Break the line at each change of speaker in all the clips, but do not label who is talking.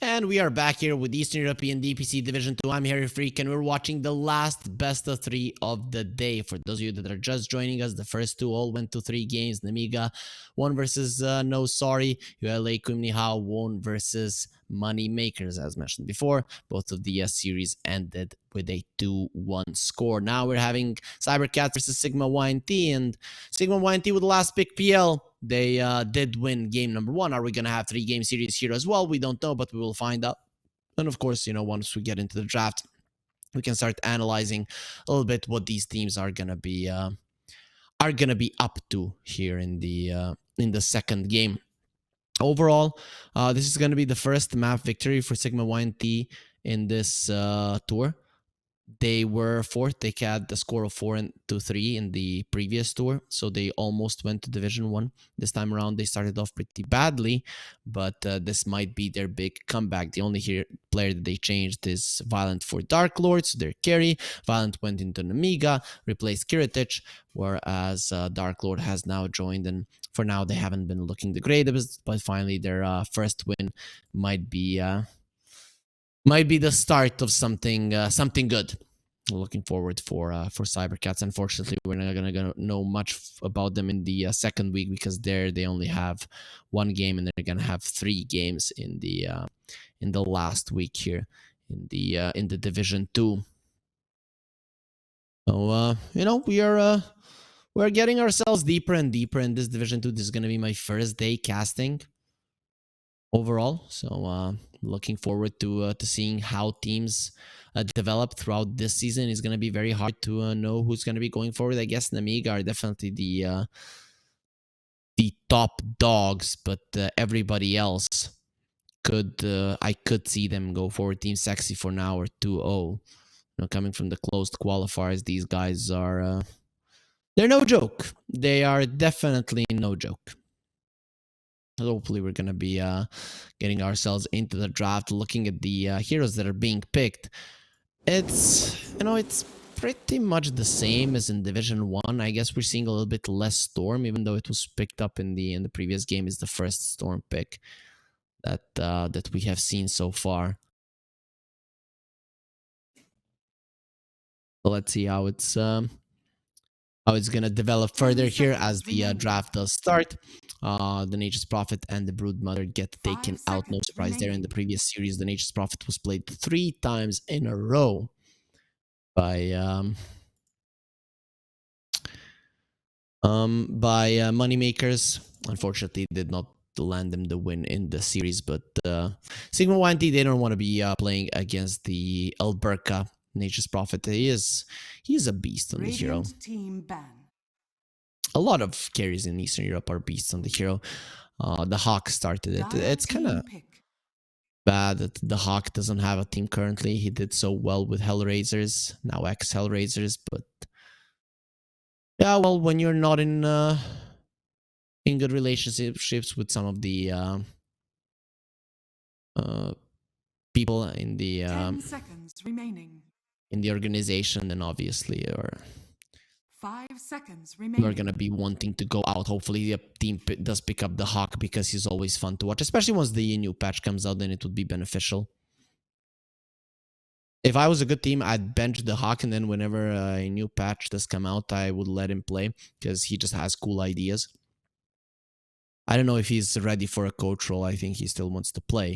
And we are back here with Eastern European DPC Division 2. I'm Harry Freak, and we're watching the last best of 3 of the day. For those of you that are just joining us, the first 2 all went to 3 games. Namiga won versus No Sorry. ULA Kumni Hao won versus Money Makers, as mentioned before. Both of the series ended with a 2-1 score. Now we're having Cybercats versus Sigma.YNT, and Sigma.YNT with the last pick PL. They did win game number 1. Are we going to have 3-game series here as well? We don't know, but we will find out. And of course, once we get into the draft, we can start analyzing a little bit what these teams are going to be up to here in the second game. Overall, this is going to be the first map victory for Sigma.YNT in this tour. They were fourth. They had the score of 4-3 in the previous tour, so they almost went to Division 1. This time around, they started off pretty badly, but this might be their big comeback. The only player that they changed is Violent for Dark Lord, so their carry. Violent went into Namiga, replaced Kiritic, whereas Dark Lord has now joined, and for now, they haven't been looking the greatest, but finally, their first win might be the start of something good. Looking forward for Cybercats. Unfortunately, we're not gonna know much about them in the second week, because they only have 1 game, and they're gonna have 3 games in the last week here in the Division 2. So we're getting ourselves deeper and deeper in this Division 2. This is gonna be my first day casting overall, so looking forward to seeing how teams develop throughout this season. It's going to be very hard to know who's going to be going forward. I guess Namiga are definitely the top dogs, but everybody else I could see them go forward. Team Sexy for now are 2-0. Coming from the closed qualifiers, these guys are they're no joke. They are definitely no joke. Hopefully we're going to be getting ourselves into the draft, looking at the heroes that are being picked. It's pretty much the same as in Division 1. I guess we're seeing a little bit less Storm, even though it was picked up in the previous game. Is the first Storm pick that we have seen so far. So let's see how it's gonna develop further here as the draft does start. The Nature's Prophet and the Broodmother get taken out. No surprise there. In the previous series, the Nature's Prophet was played 3 times in a row by Moneymakers. Unfortunately, did not land them the win in the series, but Sigma.YNT, they don't want to be playing against the Alberca Nature's Prophet. He's a beast on the hero. A lot of carries in Eastern Europe are beasts on the hero. The Hawk started it. It's kind of bad that the Hawk doesn't have a team currently. He did so well with Hellraisers, now ex-Hellraisers, but yeah, well, when you're not in good relationships with some of the people in the
10 seconds remaining
in the organization, then obviously
5 seconds remaining.
We're gonna be wanting to go out. Hopefully the team does pick up the Hawk, because he's always fun to watch, especially once the new patch comes out. Then it would be beneficial. If I was a good team, I'd bench the Hawk, and then whenever a new patch does come out, I would let him play, because he just has cool ideas. I don't know if he's ready for a coach role. I think he still wants to play.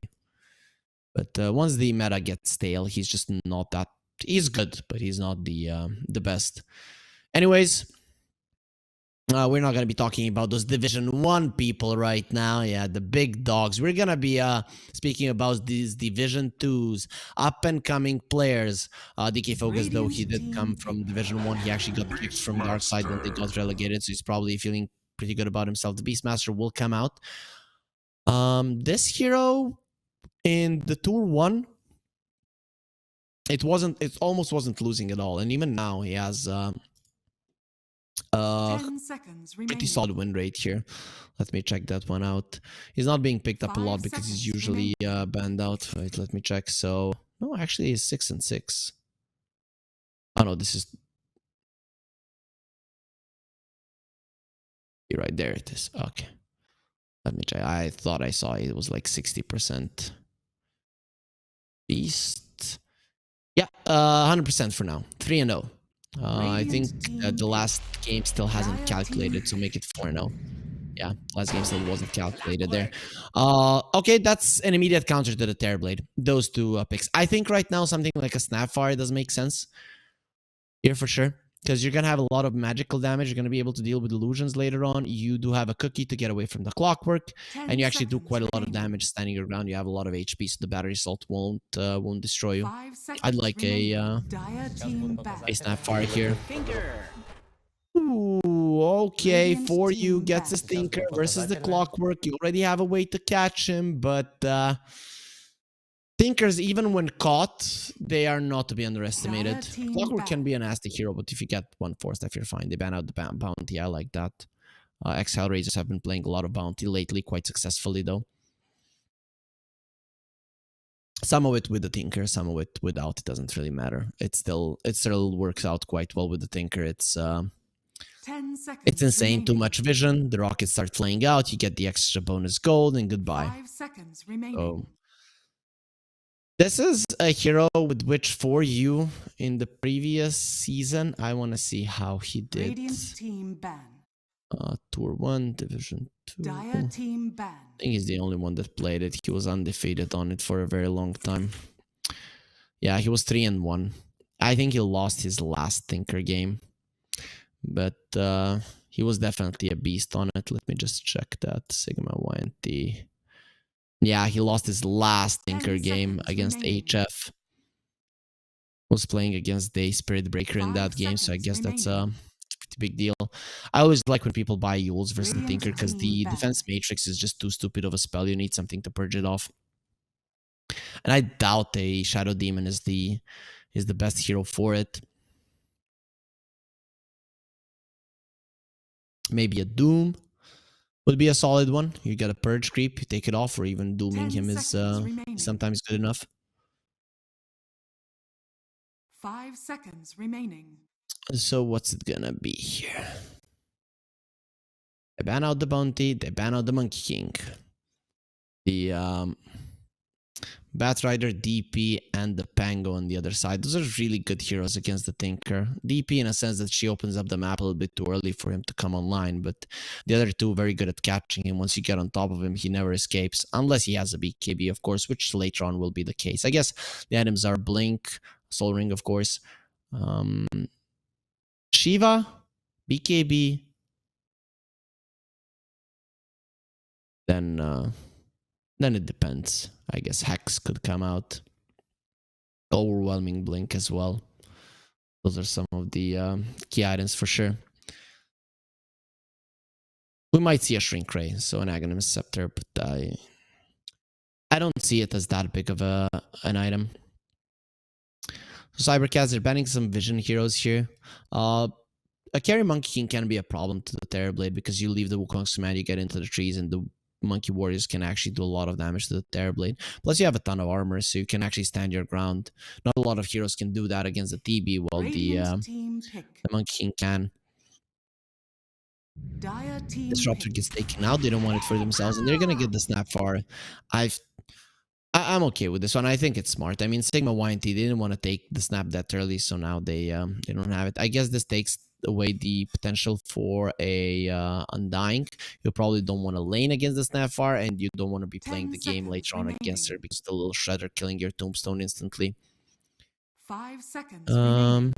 But once the meta gets stale, he's just not that... He's good, but he's not the best. Anyways, we're not going to be talking about those Division 1 people right now. Yeah, the big dogs. We're going to be speaking about these Division 2s, up-and-coming players. DK Focus, though he did come from Division 1, he actually got picked from Dark Side when they got relegated, so he's probably feeling pretty good about himself. The Beastmaster will come out. This hero in the Tour 1, it almost wasn't losing at all, and even now he has
10 seconds remaining.
Pretty solid win rate here. Let me check that one out. He's not being picked up a lot because he's usually banned out. Wait, let me check. So no, actually he's 6-6. Oh no, this is right there. It is. Okay. Let me check. I thought I saw it was like 60%. Beast. Yeah, 100% for now. 3-0. I think that the last game still hasn't calculated, so make it 4-0. Yeah, last game still wasn't calculated there. Okay, that's an immediate counter to the Terrorblade. Those two picks. I think right now something like a Snapfire does make sense here for sure, because you're gonna have a lot of magical damage. You're gonna be able to deal with illusions later on. You do have a cookie to get away from the clockwork, and you actually do quite a lot of damage standing your ground. You have a lot of HP, so the battery assault won't destroy you. I'd like a Snapfire here. Ooh, okay, for you gets a stinker versus the clockwork. You already have a way to catch him, but Thinkers, even when caught, they are not to be underestimated. Clockwork can be a nasty hero, but if you get one force stuff, you're fine. They ban out the bounty. I like that. Hellraisers have been playing a lot of bounty lately, quite successfully though. Some of it with the Tinker, some of it without. It doesn't really matter. It still works out quite well with the Tinker. It's insane. Too much vision. The rockets start flying out. You get the extra bonus gold, and goodbye.
5 seconds remaining.
So this is a hero with which for you in the previous season, I want to see how he did.
Radiant team ban.
Tour 1, Division 2.
Dire team ban.
I think he's the only one that played it. He was undefeated on it for a very long time. Yeah, he was 3-1. I think he lost his last Tinker game. But he was definitely a beast on it. Let me just check that. Sigma.YNT. Yeah, he lost his last Tinker game against HF. Was playing against the Spirit Breaker in that game, so I guess that's a pretty big deal. I always like when people buy Yules versus the Tinker, because the defense matrix is just too stupid of a spell. You need something to purge it off. And I doubt a Shadow Demon is the best hero for it. Maybe a Doom would be a solid one. You get a Purge creep, you take it off, or even Dooming him is sometimes good enough.
5 seconds remaining.
So what's it gonna be here? They ban out the bounty, they ban out the Monkey King. The Batrider, DP, and the Pango on the other side. Those are really good heroes against the Tinker. DP in a sense that she opens up the map a little bit too early for him to come online, but the other two very good at catching him. Once you get on top of him, he never escapes, unless he has a BKB, of course, which later on will be the case. I guess the items are Blink, Soul Ring, of course. Shiva, BKB, then it depends. I guess Hex could come out. Overwhelming Blink as well. Those are some of the key items for sure. We might see a Shrink Ray, so an Aghanim Scepter, but I don't see it as that big of an item. So cybercats, they're banning some vision heroes here. A carry Monkey King can be a problem to the Terrorblade, because you leave the Wukong's command, you get into the trees, and the Monkey Warriors can actually do a lot of damage to the Terrorblade. Plus, you have a ton of armor, so you can actually stand your ground. Not a lot of heroes can do that against the TB, while the Monkey King can. Disruptor gets taken out. They don't want it for themselves, and they're gonna get the Snapfire. I'm okay with this one. I think it's smart. I mean, Sigma.YNT, they didn't want to take the snap that early, so now they don't have it. I guess this takes away the potential for a Undying. You probably don't want to lane against the Snapfire, and you don't want to be playing the game later on against her, because the little Shredder killing your Tombstone instantly.
5 seconds remaining.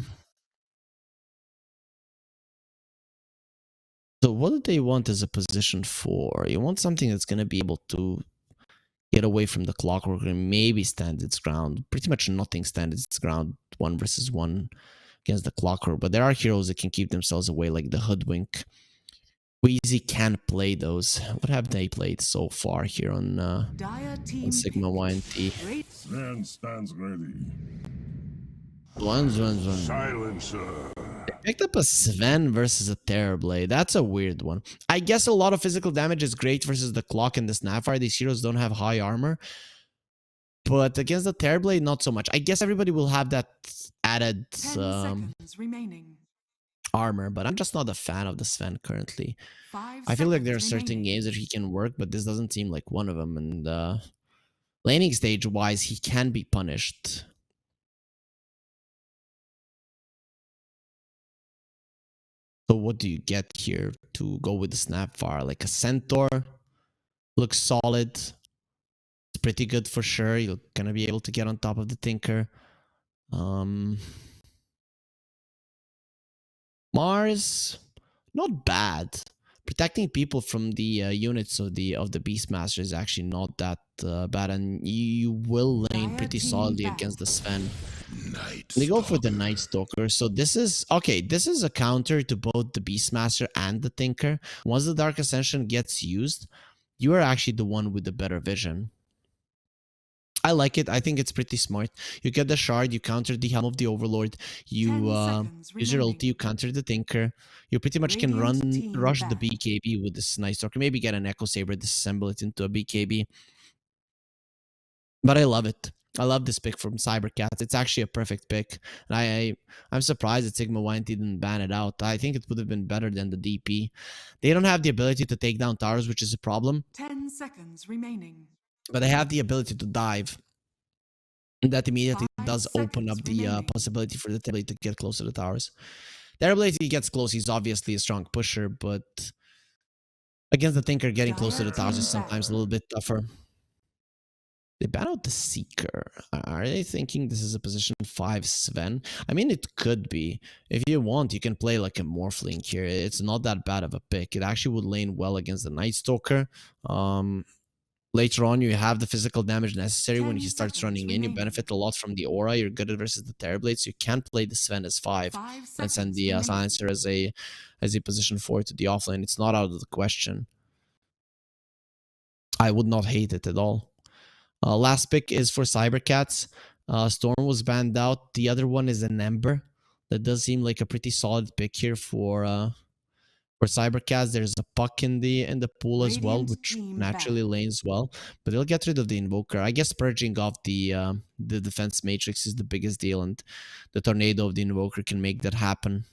So what do they want as a position for? You want something that's going to be able to get away from the clockwork and maybe stand its ground. Pretty much nothing stands its ground 1 versus 1 against the clockwork, but there are heroes that can keep themselves away, like the Hoodwink. Wheezy can play those. What have they played so far here on Sigma.YNT?
Man stands ready.
One.
Silencer.
Picked up a Sven versus a Terrorblade. That's a weird one. I guess a lot of physical damage is great versus the Clock and the Snapfire. These heroes don't have high armor. But against the Terrorblade, not so much. I guess everybody will have that added armor, but I'm just not a fan of the Sven currently. I feel like there are certain games that he can work, but this doesn't seem like one of them. And Laning stage wise, he can be punished. So what do you get here to go with the Snapfire? Like a Centaur, looks solid. It's pretty good for sure. You're gonna be able to get on top of the Tinker. Mars, not bad. Protecting people from the units of the Beastmaster is actually not that bad, and you will lane pretty solidly against the Sven. They go for the Night Stalker. So this is okay. This is a counter to both the Beastmaster and the Tinker. Once the Dark Ascension gets used, you are actually the one with the better vision. I like it. I think it's pretty smart. You get the shard, you counter the Helm of the Overlord, you use your ulti, you counter the Tinker. You pretty much can rush the BKB with this Night Stalker. Maybe get an Echo Saber, disassemble it into a BKB. But I love it. I love this pick from cybercats. It's actually a perfect pick. And I'm surprised that Sigma.YNT didn't ban it out. I think it would have been better than the DP. They don't have the ability to take down towers, which is a problem.
10 seconds remaining.
But they have the ability to dive. And that immediately does open up the possibility for the ability to get close to the towers. Their ability gets close. He's obviously a strong pusher, but against the Tinker, getting close to the towers is sometimes a little bit tougher. They ban out the Seeker. Are they thinking this is a position 5 Sven? I mean, it could be. If you want, you can play like a Morphling here. It's not that bad of a pick. It actually would lane well against the Night Stalker. Later on, you have the physical damage necessary when he starts running in. You benefit a lot from the aura. You're good versus the Terrorblade, so you can't play the Sven as 5 and send the Silencer as a position 4 to the offlane. It's not out of the question. I would not hate it at all. Last pick is for Cybercats. Storm was banned out. The other one is an Ember. That does seem like a pretty solid pick here for Cybercats. There's a Puck in the pool as well, which naturally lanes well. But they'll get rid of the Invoker. I guess purging off the defense matrix is the biggest deal, and the Tornado of the Invoker can make that happen.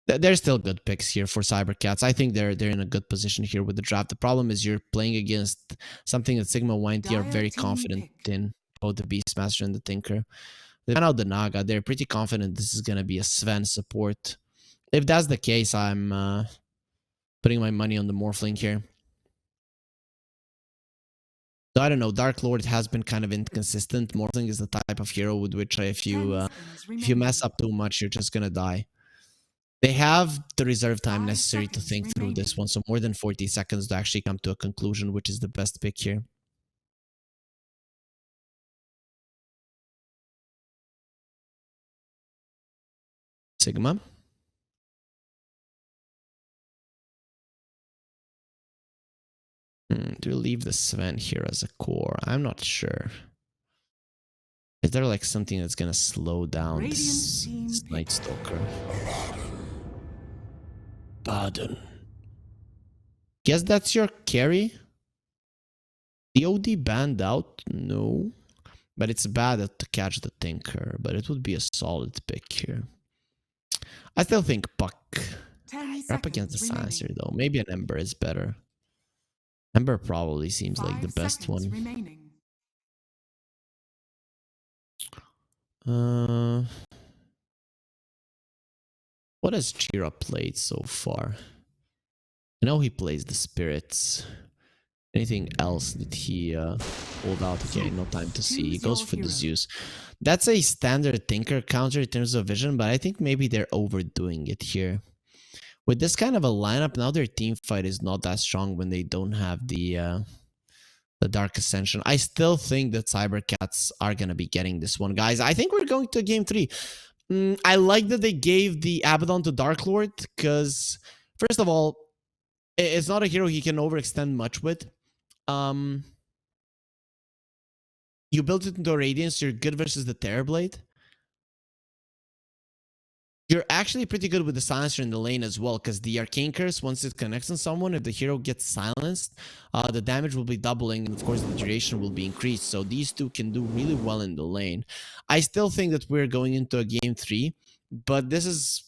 They're still good picks here for Cybercats. I think they're in a good position here with the draft. The problem is you're playing against something that Sigma.YNT are very confident in, both the Beastmaster and the Tinker. They ban out the Naga. They're pretty confident this is going to be a Sven support. If that's the case, I'm putting my money on the Morphling here. So I don't know. Dark Lord has been kind of inconsistent. Morphling is the type of hero with which if you mess up too much, you're just going to die. They have the reserve time necessary to think through this one, so more than 40 seconds to actually come to a conclusion, which is the best pick here. Sigma. Do we leave the Sven here as a core? I'm not sure. Is there like something that's gonna slow down this Night Stalker? Baden. Guess that's your carry? The OD banned out? No. But it's bad to catch the Tinker. But it would be a solid pick here. I still think Puck. You're up against the Silencer though. Maybe an Ember is better. Ember probably seems like the best one. What has Chira played so far? I know he plays the Spirits. Anything else that he pulled out? Okay, no time to see. He goes for the Zeus. That's a standard Tinker counter in terms of vision, but I think maybe they're overdoing it here. With this kind of a lineup, now their team fight is not that strong when they don't have the Dark Ascension. I still think that Cybercats are going to be getting this one, guys. I think we're going to game 3. I like that they gave the Abaddon to Dark Lord because, first of all, it's not a hero he can overextend much with. You built it into a Radiance, you're good versus the Terrorblade. You're actually pretty good with the Silencer in the lane as well, because the Arcane Curse, once it connects on someone, if the hero gets silenced, the damage will be doubling, and of course the duration will be increased. So these two can do really well in the lane. I still think that we're going into a game 3, but this is,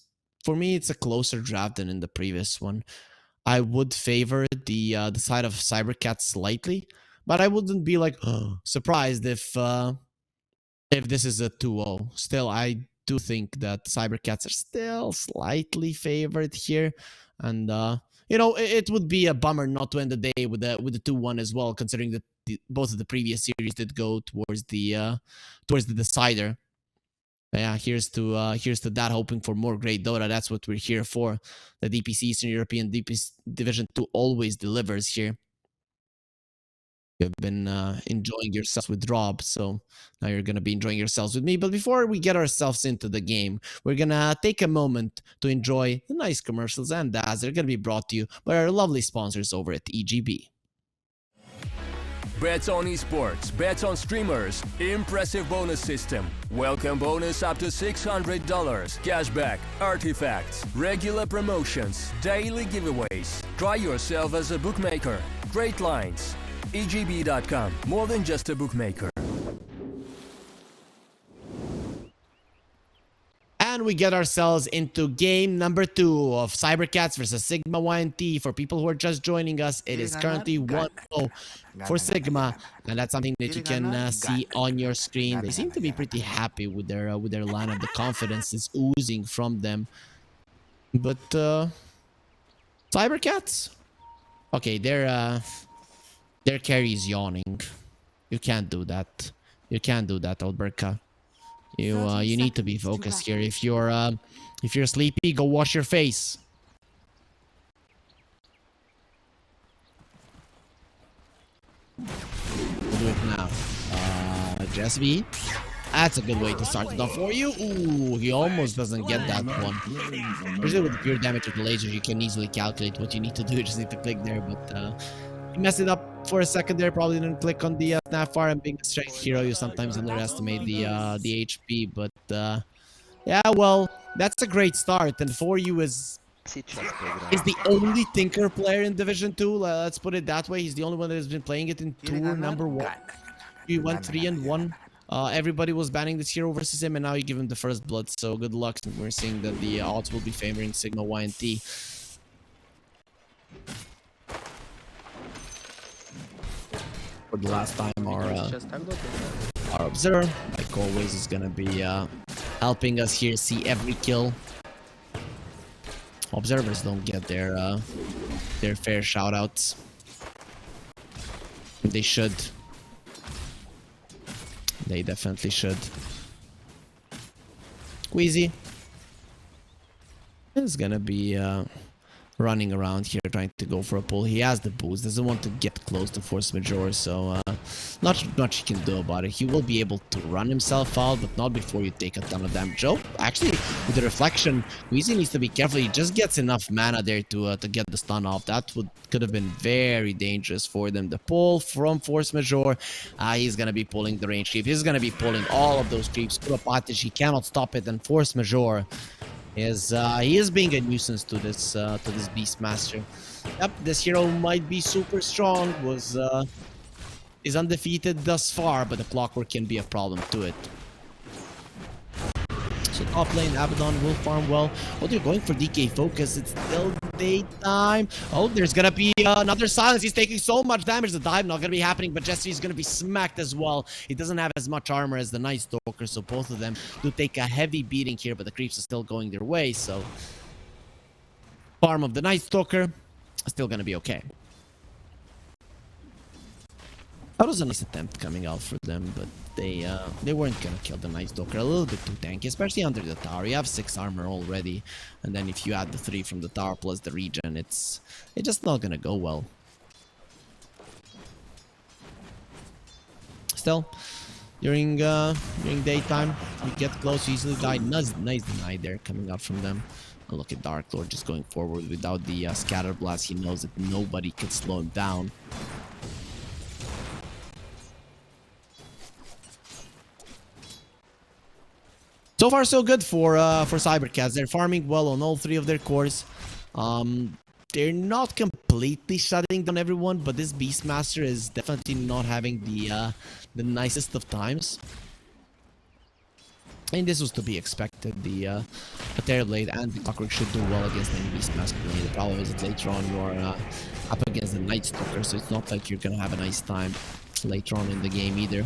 for me, it's a closer draft than in the previous one. I would favor the side of Cybercats slightly, but I wouldn't be like surprised if this is a 2-0. Still, I do think that cybercats are still slightly favored here, and you know, it would be a bummer not to end the day with the 2-1 as well, considering that both of the previous series did go towards the decider. Yeah, here's to that, hoping for more great Dota. That's what we're here for. The DPC Eastern European DPC Division 2 always delivers here. You've been enjoying yourselves with Rob, so now you're gonna be enjoying yourselves with me. But before we get ourselves into the game, we're gonna take a moment to enjoy the nice commercials and ads that are gonna be brought to you by our lovely sponsors over at EGB.
Bets on esports, bets on streamers, impressive bonus system, welcome bonus up to $600, cashback, artifacts, regular promotions, daily giveaways. Try yourself as a bookmaker. Great lines. EGB.com, more than just a bookmaker.
And we get ourselves into game number 2 of cybercats versus Sigma.YNT. For people who are just joining us, it is currently 1-0 for Sigma, and that's something that you can see on your screen. They seem to be pretty happy with their lineup. The confidence is oozing from them. But cybercats, okay, their carry is yawning. You can't do that. You can't do that, Alberca. You need to be focused here. If you're sleepy, go wash your face. We'll do it now. Jesse, that's a good way to start it off for you. Ooh, he almost doesn't get that one. Usually with the pure damage of the lasers, you can easily calculate what you need to do. You just need to click there, but he messed it up for a second there. Probably didn't click on the snapfire, and being a strength hero, you sometimes underestimate the HP. But yeah, well, that's a great start. And for you is the only Tinker player in Division 2. Let's put it that way. He's the only one that has been playing it in tour number 1. He went 3-1. Everybody was banning this hero versus him, and now you give him the first blood. So good luck. We're seeing that the odds will be favoring Sigma.YNT. For the last time, our observer, like always, is gonna be helping us here see every kill. Observers don't get their fair shoutouts. They should. They definitely should. Queasy is gonna be running around here trying to go for a pull. He has the boost, doesn't want to get close to force majeure, so not much he can do about it. He will be able to run himself out, but not before you take a ton of damage. Oh, actually, with the reflection, Queasy needs to be careful. He just gets enough mana there to get the stun off. That could have been very dangerous for them. The pull from force majeure, he's gonna be pulling the range creep. He's gonna be pulling all of those creeps. Kuropatish, he cannot stop it, and force majeure he is being a nuisance to this Beastmaster. Yep, this hero might be super strong. Is undefeated thus far, but the clockwork can be a problem to it. So top lane, Abaddon will farm well. Oh, they're going for DK focus. It's still daytime. Oh, there's gonna be another silence. He's taking so much damage. The dive not gonna be happening, but Jesse is gonna be smacked as well. He doesn't have as much armor as the Night Stalker, so both of them do take a heavy beating here, but the creeps are still going their way, so farm of the Night Stalker is still gonna be okay. That was a nice attempt coming out for them, but they weren't gonna kill the Night Stalker. A little bit too tanky, especially under the tower. You have 6 armor already, and then if you add the 3 from the tower plus the regen, it's just not gonna go well. Still, during daytime, you get close, you easily die. Nice deny there coming out from them. And look at Dark Lord just going forward without the scatter blast. He knows that nobody can slow him down. So far, so good for cybercats. They're farming well on all 3 of their cores. They're not completely shutting down everyone, but this Beastmaster is definitely not having the nicest of times. And this was to be expected. The Terrorblade and the Clockwork should do well against the Beastmaster. The problem is that later on you are up against the Night Stalker, so it's not like you're gonna have a nice time later on in the game either.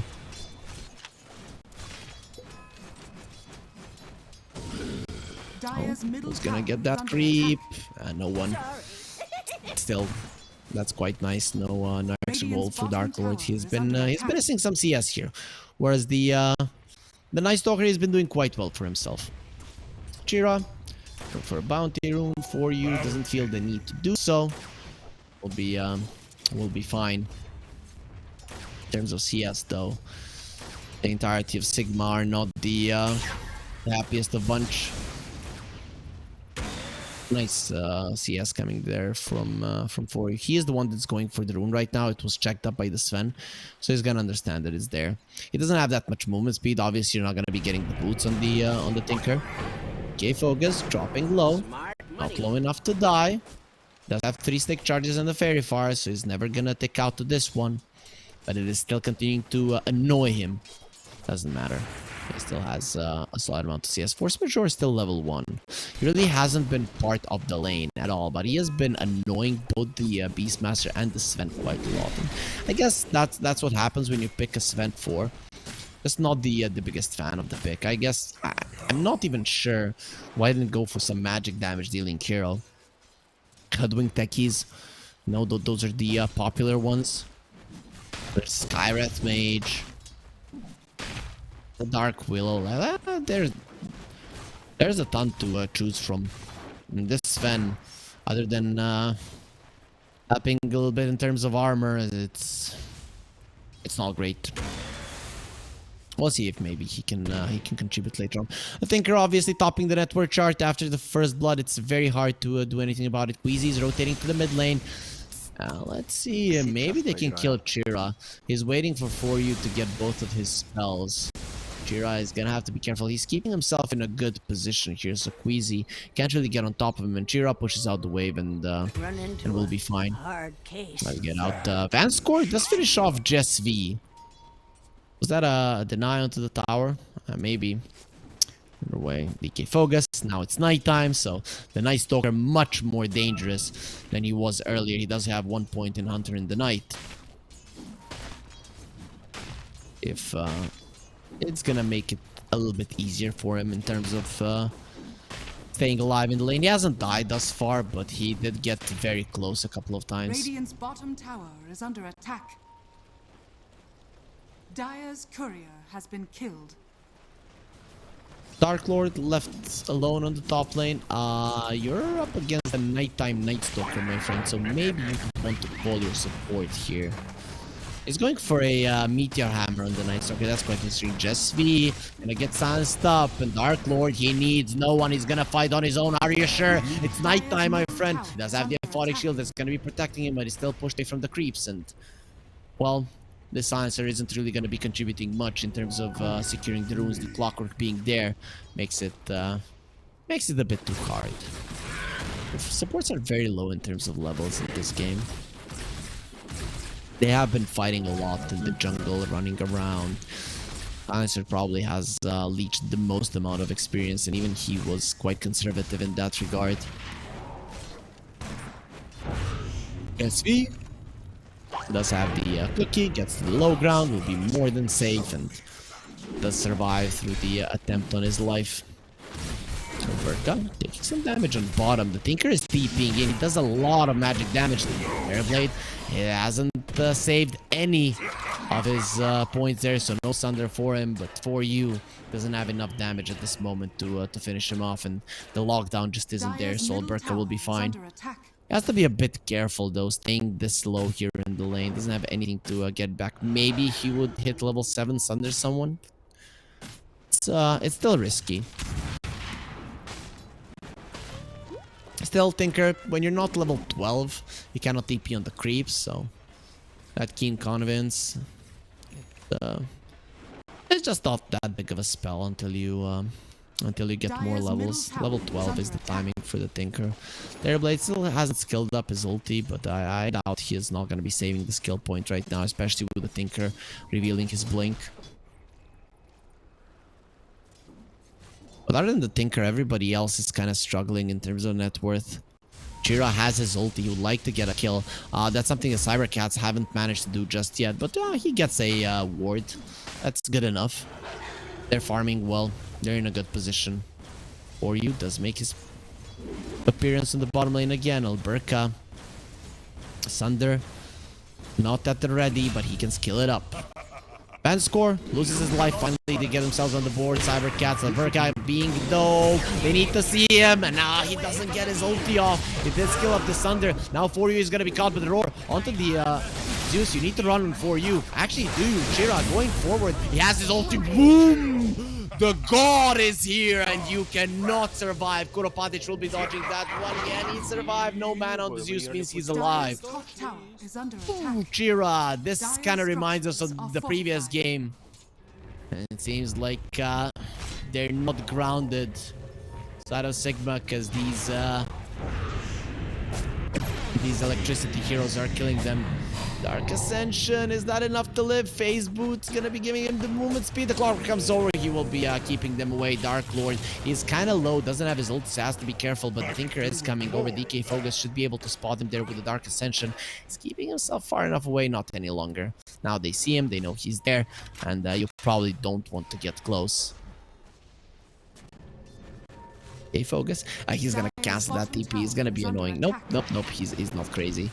Who's gonna get that creep? No one. Still, that's quite nice. No extra gold for Dark Lord. He's been missing some CS here, whereas the Night Stalker has been doing quite well for himself. Chira, go for a bounty room for you. Doesn't feel the need to do so. We'll be fine. In terms of CS though, the entirety of Sigma are not the happiest of bunch. Nice CS coming there from for you. He is the one that's going for the rune right now. It was checked up by the Sven, so he's gonna understand that it's there. He doesn't have that much movement speed. Obviously, you're not gonna be getting the boots on the Tinker. Okay, focus, dropping low, not low enough to die. Does have 3 stick charges on the Fairy Fire, so he's never gonna take out to this one. But it is still continuing to annoy him. Doesn't matter. He still has a solid amount of CS. Force Majeure is still level 1. He really hasn't been part of the lane at all, but he has been annoying both the Beastmaster and the Sven quite a lot. And I guess that's what happens when you pick a Sven 4. Just not the biggest fan of the pick. I guess I'm not even sure why I didn't go for some magic damage dealing hero. Hoodwing techies, no, those are the popular ones. There's Skywrath Mage. The Dark Willow. There's a ton to choose from. And this Sven, other than upping a little bit in terms of armor, it's not great. We'll see if maybe he can contribute later on. The Tinker obviously topping the network chart after the first blood. It's very hard to do anything about it. Queasy's rotating to the mid lane. Let's see, maybe they can kill Chira. He's waiting for you to get both of his spells. Chira is gonna have to be careful. He's keeping himself in a good position here, so Queasy can't really get on top of him, and Chira pushes out the wave and we'll be fine. Let's get out. Vanscore does finish off Jess V. Was that a deny onto the tower? Maybe. Either way, DK focus. Now it's nighttime, so the Night Stalker much more dangerous than he was earlier. He does have 1 point in Hunter in the Night. If it's gonna make it a little bit easier for him in terms of staying alive in the lane. He hasn't died thus far, but he did get very close a couple of times.
Radiant's bottom tower is under attack. Dire's courier has been killed.
Dark Lord left alone on the top lane. You're up against a nighttime Night Stalker, my friend, so maybe you want to call your support here. He's going for a Meteor Hammer on the Night Stalker. That's quite interesting. Jess V gonna get silenced up, and Dark Lord, he needs no one. He's gonna fight on his own. Are you sure? It's nighttime, my friend. He does have the Aphotic Shield that's gonna be protecting him, but he's still pushed away from the creeps, and well, the silencer isn't really going to be contributing much in terms of securing the runes. The Clockwork being there makes it a bit too hard. The supports are very low in terms of levels in this game. They have been fighting a lot in the jungle, running around. Silencer probably has leached the most amount of experience, and even he was quite conservative in that regard. SV does have the cookie, gets to the low ground, will be more than safe, and does survive through the attempt on his life. So Berka taking some damage on bottom. The Tinker is TPing in. He does a lot of magic damage to the Airblade. It hasn't saved any of his points there, so no Sunder for him, but for you, doesn't have enough damage at this moment to finish him off, and the lockdown just isn't there, so Berka will be fine. He has to be a bit careful though, staying this low here in the lane. Doesn't have anything to get back. Maybe he would hit level 7 Sunder someone. It's still risky. Still, Tinker, when you're not level 12, you cannot TP on the creeps, so that Keen Convince. It's just not that big of a spell until you get more levels. Level 12 is the timing for the Tinker. Terrorblade still hasn't skilled up his ulti, but I doubt he is not going to be saving the skill point right now, especially with the Tinker revealing his blink. But other than the Tinker, everybody else is kind of struggling in terms of net worth. Jira has his ulti. He would like to get a kill. That's something the cybercats haven't managed to do just yet. But he gets a ward. That's good enough. They're farming well. They're in a good position. For does make his appearance in the bottom lane again. Alberca. Sunder. Not at the ready, but he can skill it up. Van score, loses his life finally. They get themselves on the board. Cybercats, Alberca being dope. They need to see him, and now he doesn't get his ulti off. He did skill up the Sunder. Now For You is gonna be caught with the roar. Onto the Zeus. You need to run For You. Actually, do you? Chira going forward. He has his ulti. Boom! The god is here, and you cannot survive. Kuropatic will be dodging that one. Can he survive? No mana on the Zeus means he's alive.
Top tower is under
Ooh,
attack.
Chira, this kind of reminds us of the previous game. And it seems like they're not grounded side of Sigma because these electricity heroes are killing them. Dark Ascension, is that enough to live? Phase Boot's gonna be giving him the movement speed. The clock comes over, he will be keeping them away. Dark Lord is kind of low, doesn't have his ult, so has to be careful, but the Tinker is coming over. DK Focus should be able to spot him there with the Dark Ascension. He's keeping himself far enough away, not any longer. Now they see him, they know he's there, and you probably don't want to get close. DK Focus, he's gonna cancel that TP, he's gonna be annoying. Nope, he's not crazy.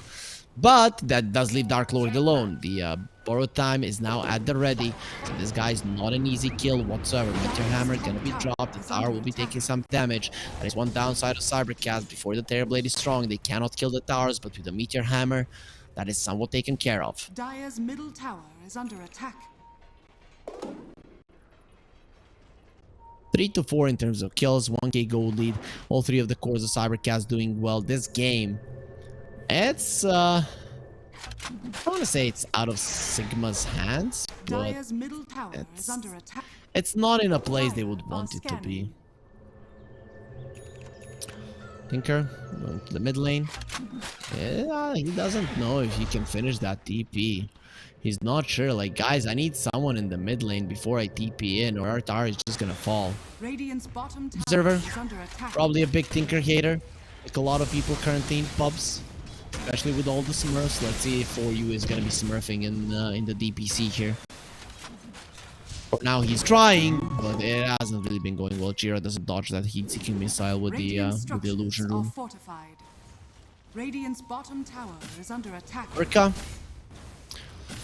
But that does leave Dark Lord alone. The borrowed time is now at the ready. So this guy is not an easy kill whatsoever. Meteor Hammer gonna be dropped. The tower will be taking some damage. That is one downside of Cybercats. Before the Terrorblade is strong, they cannot kill the towers. But with the Meteor Hammer, that is somewhat taken care of.
Dire's middle tower is under attack.
3 to 4 in terms of kills. 1k gold lead. All three of the cores of Cybercats doing well. This game, it's I want to say it's out of Sigma's hands, but
Dire's middle tower is under attack.
it's not in a place they would want it to be. Tinker going to the mid lane. Yeah, he doesn't know if he can finish that TP. He's not sure. Like, guys, I need someone in the mid lane before I TP in, or our tower is just gonna fall.
Radiant's bottom tower
Observer,
is under attack.
probably a big Tinker hater, like a lot of people currently in pubs, especially with all the smurfs. Let's see if For You is gonna be smurfing in the DPC here. Now he's trying, but it hasn't really been going well. Jira doesn't dodge that heat-seeking missile with the illusion
Are
room.
fortified. Radiant's bottom tower is under attack.
Urka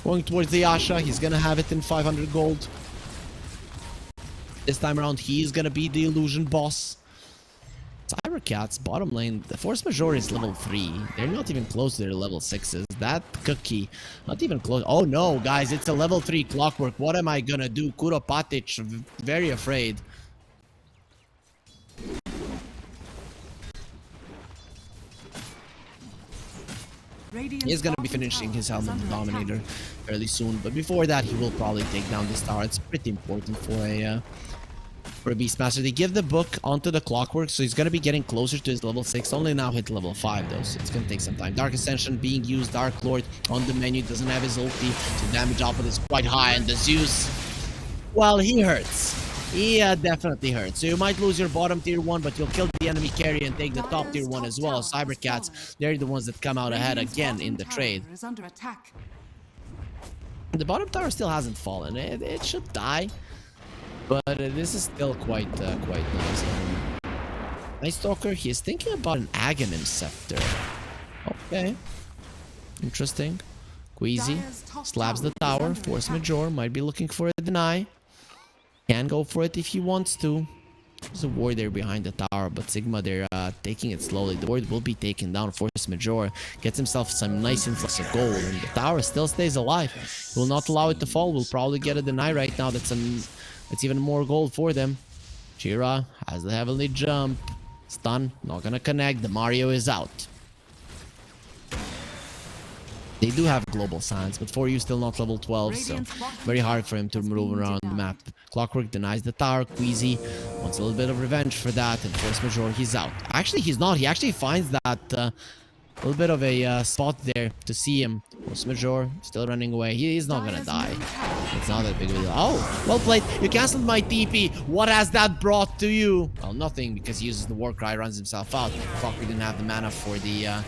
going towards the Yasha. He's gonna have it in 500 gold. This time around, he's gonna be the illusion boss. Cybercats bottom lane, the force majeure is level 3. They're not even close to their level 6s. That cookie, not even close. Oh no, guys, it's a level 3 clockwork. What am I gonna do? Kuropatic, very afraid. He's gonna be finishing his Helmet Dominator fairly soon, but before that, he will probably take down this tower. It's pretty important for a Beastmaster. They give the book onto the clockwork, so he's gonna be getting closer to his level 6. Only now hit level 5 though, so it's gonna take some time. Dark Ascension being used. Dark Lord on the menu, doesn't have his ulti, so damage output is quite high, and the Zeus, well, he hurts. He definitely hurts. So you might lose your bottom tier 1, but you'll kill the enemy carry and take the top tier 1 as well. Cybercats, they're the ones that come out ahead again in the trade.
Is under attack.
The bottom tower still hasn't fallen. It should die, but this is still quite nice. Nice Stalker, he is thinking about an Aghanim Scepter. Okay, interesting. Queasy slabs the tower. Force Majeure might be looking for a deny. Can go for it if he wants to. There's a ward there behind the tower, but Sigma, they're taking it slowly. The ward will be taken down. Force Majeure gets himself some nice influx of gold, and the tower still stays alive. Will not allow it to fall. Will probably get a deny right now. That's even more gold for them. Jira has the heavenly jump. Stun, not gonna connect. The Mario is out. They do have global signs, but For You still not level 12, so very hard for him to move around the map. Clockwork denies the tower. Queasy wants a little bit of revenge for that, and Force Majeure, he's out. Actually, he's not. He actually finds that A little bit of a spot there to see him. Force Majeure still running away. He's not gonna die. It's not that big of a deal. Oh, well played. You cancelled my TP. What has that brought to you? Well, nothing, because he uses the war cry, runs himself out. Fuck, we didn't have the mana for the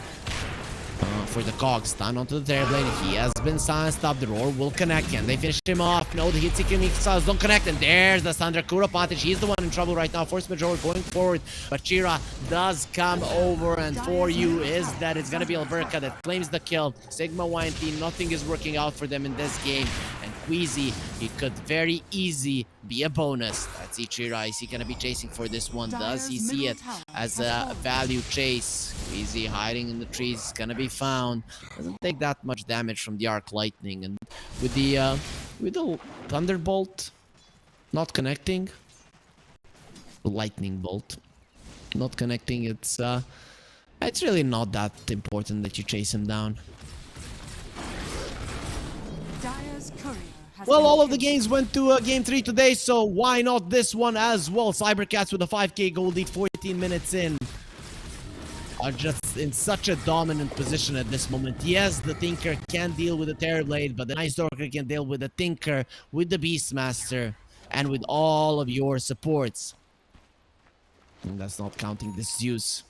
cogs. Down onto the Terrorblade. He has been silenced up. The roar will connect. Can they finish him off? No, the hit-seeking missiles don't connect. And there's the Thunder. Kuropatic. He's the one in trouble right now. Force Majeure going forward. But Chira does come over. And for you is that it's going to be Alberca that claims the kill. Sigma.YNT, nothing is working out for them in this game. And Queasy, he could very easy be a bonus. That's Chira. Is he going to be chasing for this one? Does he see it as a value chase? Queasy hiding in the trees. Is going to be found. Doesn't take that much damage from the arc lightning, and with the thunderbolt not connecting, lightning bolt not connecting, it's really not that important that you chase him down. Well, all of the games went to game 3 today, so why not this one as well? Cybercats with a 5k gold lead 14 minutes in are just in such a dominant position at this moment. Yes, the Tinker can deal with the Terrorblade, but the Night Stalker can deal with the Tinker, with the Beastmaster, and with all of your supports. And that's not counting this Zeus,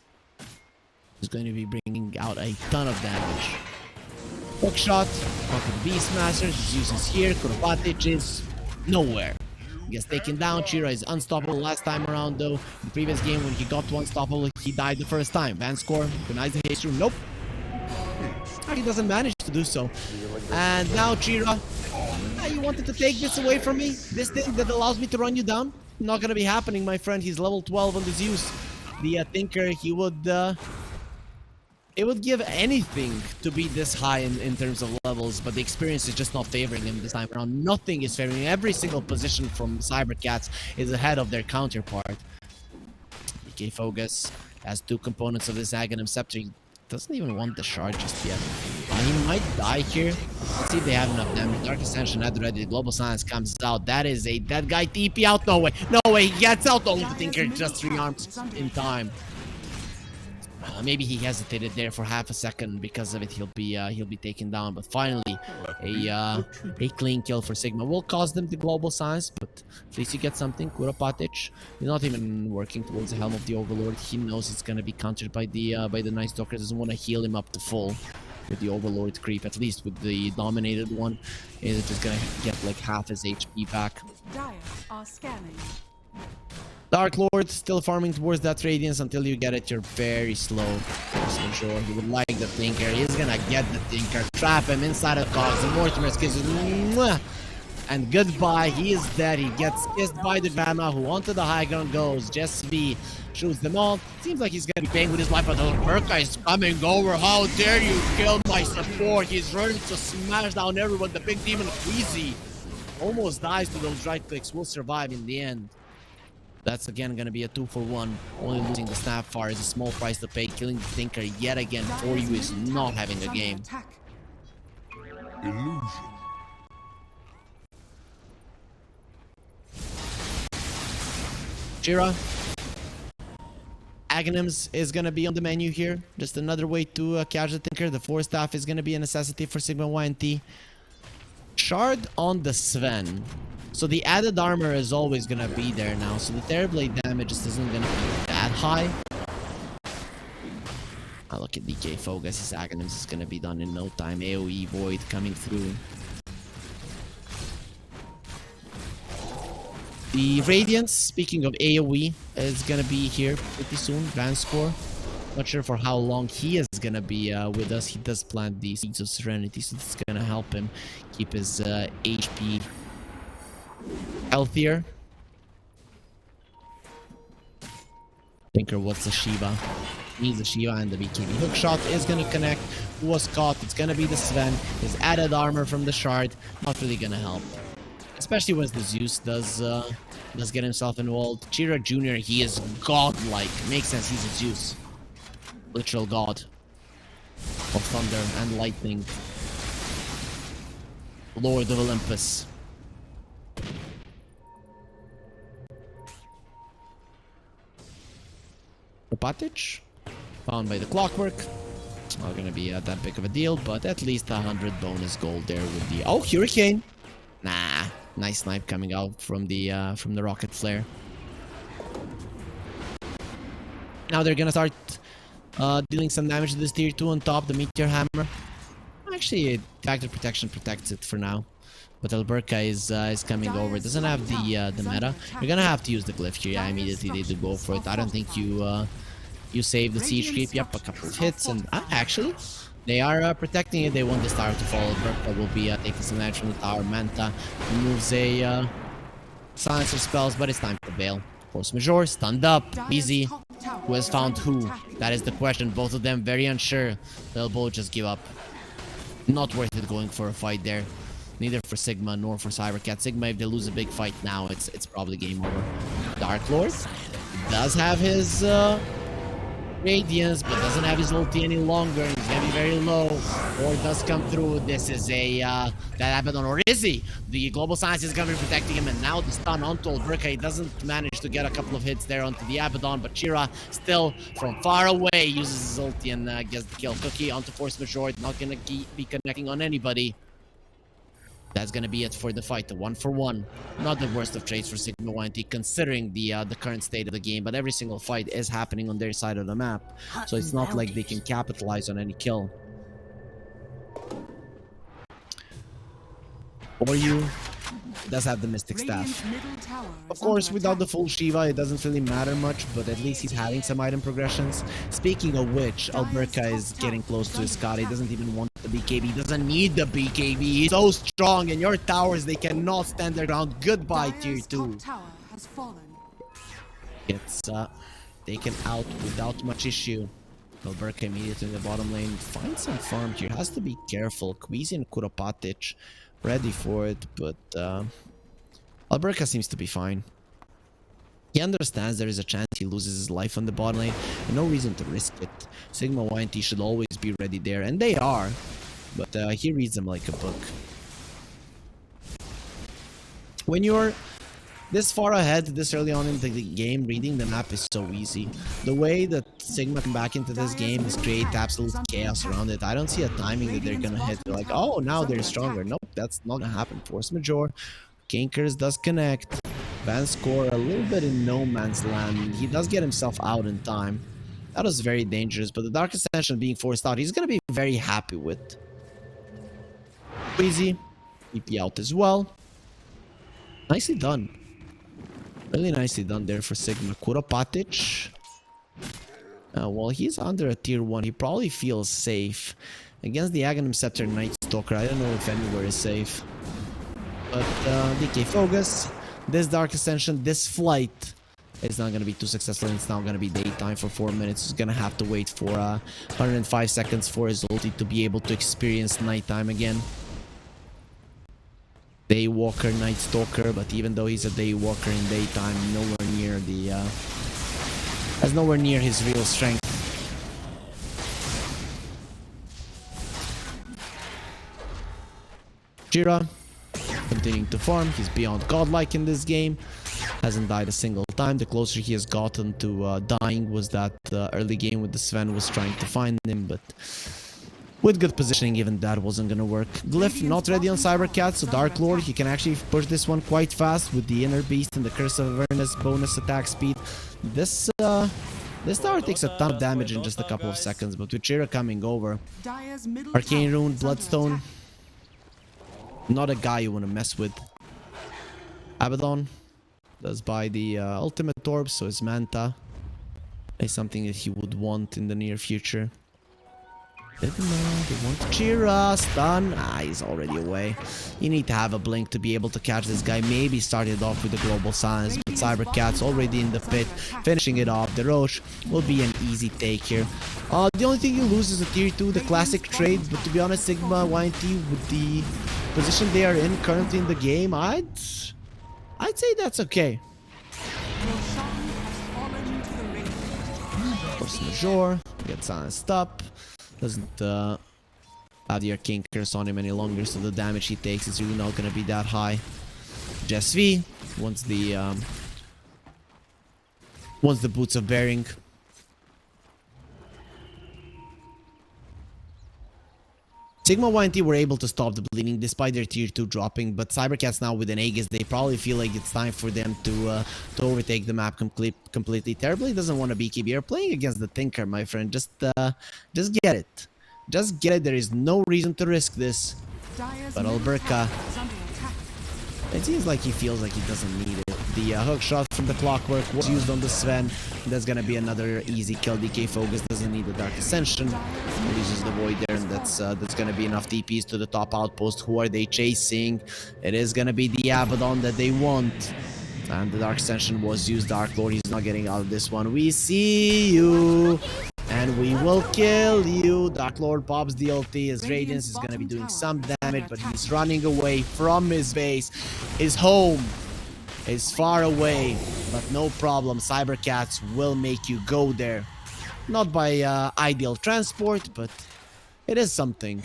who's going to be bringing out a ton of damage. Hookshot onto the Beastmaster. Zeus is here. Kuropatic is nowhere. He gets taken down. Chira is unstoppable last time around, though. In the previous game, when he got to unstoppable, he died the first time. Van score denies the haste room. Nope. He doesn't manage to do so. And now Chira, you wanted to take this away from me? This thing that allows me to run you down? Not gonna be happening, my friend. He's level 12 on the Zeus. The Tinker, he would... it would give anything to be this high in terms of levels, but the experience is just not favoring him this time around. Nothing is favoring him. Every single position from Cybercats is ahead of their counterpart. DK Focus has 2 components of this Aghanim Scepter. He doesn't even want the shard just yet. He might die here. Let's see if they have enough damage. Dark Ascension at the ready. The Global Silence comes out. That is a dead guy. TP out. No way. No way. He gets out. Oh, the Tinker just rearms in time. Maybe he hesitated there for half a second. Because of it, he'll be taken down. But finally, a clean kill for Sigma will cost them the Global Silence, but at least you get something. Kuropatic, he's not even working towards the Helm of the Overlord. He knows it's gonna be countered by the Night Stalker. Doesn't want to heal him up to full with the Overlord creep. At least with the dominated one, is just gonna get like half his HP back.
Dire are scanning.
Dark Lord still farming towards that Radiance. Until you get it, you're very slow. For sure, he would like the Tinker. He's gonna get the Tinker, trap him inside of Cogs. The Mortimer kisses, and goodbye. He is dead. He gets kissed by the Grandma, who onto the high ground goes. Just B shoots them all. Seems like he's gonna be paying with his life, but the Merca is coming over. How dare you kill my support? He's ready to smash down everyone. The big demon Queasy almost dies to those right clicks. Will survive in the end. That's again gonna be a 2-for-1. Only losing the Snapfire is a small price to pay. Killing the Tinker yet again for you is not having a game.
Illusion.
Chira. Aghanims is gonna be on the menu here. Just another way to catch the Tinker. The 4 staff is gonna be a necessity for Sigma.YNT. Shard on the Sven. So the added armor is always gonna be there now. So the Terrorblade damage just isn't gonna be that high. I look at DK Focus. His Aghanims is gonna be done in no time. AoE Void coming through. The Radiance, speaking of AoE, is gonna be here pretty soon. Grand score. Not sure for how long he is gonna be with us. He does plant the Seeds of Serenity, so it's gonna help him keep his HP healthier. Tinker, what's the Shiva? Needs the Shiva and the BKB. Hookshot is gonna connect. Who was caught? It's gonna be the Sven. His added armor from the shard, not really gonna help. Especially once the Zeus does get himself involved. Chira Jr., he is godlike. Makes sense, he's a Zeus. Literal god of thunder and lightning. Lord of Olympus. Kuropatic, found by the Clockwork. Not gonna be that big of a deal, but at least 100 bonus gold there with the... Oh, Hurricane! Nah, nice snipe coming out from the rocket flare. Now they're gonna start dealing some damage to this tier 2 on top, the meteor hammer. Actually, factor protection protects it for now. But Alberca is coming over. Doesn't have the meta. You're gonna have to use the glyph here. Yeah, immediately they do go for it. I don't think you save the siege creep. Yep, a couple of hits, and actually they are protecting it. They want this tower to fall. Alberca will be taking some damage from the tower. Manta removes a silencer spells, but it's time for bail. Force Majeure, stunned up, easy. Who has found who? That is the question. Both of them very unsure. They'll both just give up. Not worth it going for a fight there. Neither for Sigma nor for Cybercat. Sigma, if they lose a big fight now, it's probably game over. Dark Lord does have his Radiance, but doesn't have his ulti any longer. He's gonna be very low. Or does come through. This is a that Abaddon, or is he? The Global Science is gonna be protecting him, and now the stun onto Alberca. He doesn't manage to get a couple of hits there onto the Abaddon, but Chira still from far away uses his ulti and gets the kill. Cookie onto Force Majeure, not gonna be connecting on anybody. That's gonna be it for the fight, the 1-for-1. Not the worst of trades for Sigma.YNT considering the current state of the game, but every single fight is happening on their side of the map, so it's not like they can capitalize on any kill. Oryu does have the Mystic Staff. Of course, without the full Shiva, it doesn't really matter much, but at least he's having some item progressions. Speaking of which, Alberca is getting close to his Scott. He doesn't even want the BKB. He doesn't need the BKB. He's so strong, and your towers, they cannot stand their ground. Goodbye, tier 2. Gets taken out without much issue. Alberca immediately in the bottom lane. Finds some farm here. Has to be careful. Queasy and Kuropatic ready for it, but Alberca seems to be fine. He understands there is a chance he loses his life on the bottom lane, and no reason to risk it. Sigma.YNT should always be ready there, and they are, but he reads them like a book. When you're this far ahead, this early on in the game, reading the map is so easy. The way that Sigma come back into this game is create absolute chaos around it. I don't see a timing that they're gonna hit. They're like, oh, now they're stronger. Nope, that's not gonna happen. Force Majeure, Kinkers does connect. Van score a little bit in no man's land. He does get himself out in time. That was very dangerous, but the Dark Ascension being forced out, he's gonna be very happy with. Easy. EP out as well. Nicely done. Really nicely done there for Sigma. Kuropatic. Well, he's under a tier 1. He probably feels safe. Against the Aghanim Scepter Night Stalker, I don't know if anywhere is safe. But DK Focus. This Dark Ascension, this flight is not going to be too successful. It's now going to be daytime for 4 minutes. He's going to have to wait for 105 seconds for his ulti to be able to experience nighttime again. Daywalker, Night Stalker, but even though he's a Daywalker in daytime, nowhere near the has nowhere near his real strength. Jira continuing to farm. He's beyond godlike in this game. Hasn't died a single time. The closer he has gotten to dying was that early game with the Sven was trying to find him, but with good positioning, even that wasn't gonna work. Glyph not ready on Cybercat, so Dark Lord, he can actually push this one quite fast with the Inner Beast and the Curse of Awareness bonus attack speed. This tower takes a ton of damage in just a couple of seconds, but with Chira coming over, Arcane Rune, Bloodstone, not a guy you want to mess with. Abaddon does buy the ultimate orb, so his Manta is something that he would want in the near future. They want to cheer us. Stun. He's already away. You need to have a blink to be able to catch this guy. Maybe start it off with the Global Silence, but Cybercat's already in the pit, finishing it off. The Roche will be an easy take here. The only thing you lose is a tier 2, the classic trade, but to be honest, Sigma.YNT, with the position they are in currently in the game, I'd say that's okay. Force Majeure, gets silenced up. Doesn't have the Arcane Curse on him any longer, so the damage he takes is really not going to be that high. Jess V wants the Boots of Bearing. Sigma.YNT were able to stop the bleeding despite their tier 2 dropping, but cybercats now with an Aegis, they probably feel like it's time for them to overtake the map completely. Terribly doesn't want to BKB. You're playing against the Tinker, my friend. Just get it. Just get it. There is no reason to risk this. But Alberca, it seems like he feels like he doesn't need it. The hook shot from the clockwork was used on the Sven. That's gonna be another easy kill. DK Focus doesn't need the Dark Ascension. He uses the Void there, and that's gonna be enough TPs to the top outpost. Who are they chasing? It is gonna be the Abaddon that they want. And the Dark Ascension was used. Dark Lord, he's not getting out of this one. We see you, and we will kill you. Dark Lord pops the ulti. His Radiance is gonna be doing some damage, but he's running away from his base. His home is far away, but no problem. Cybercats will make you go there. Not by ideal transport, but it is something.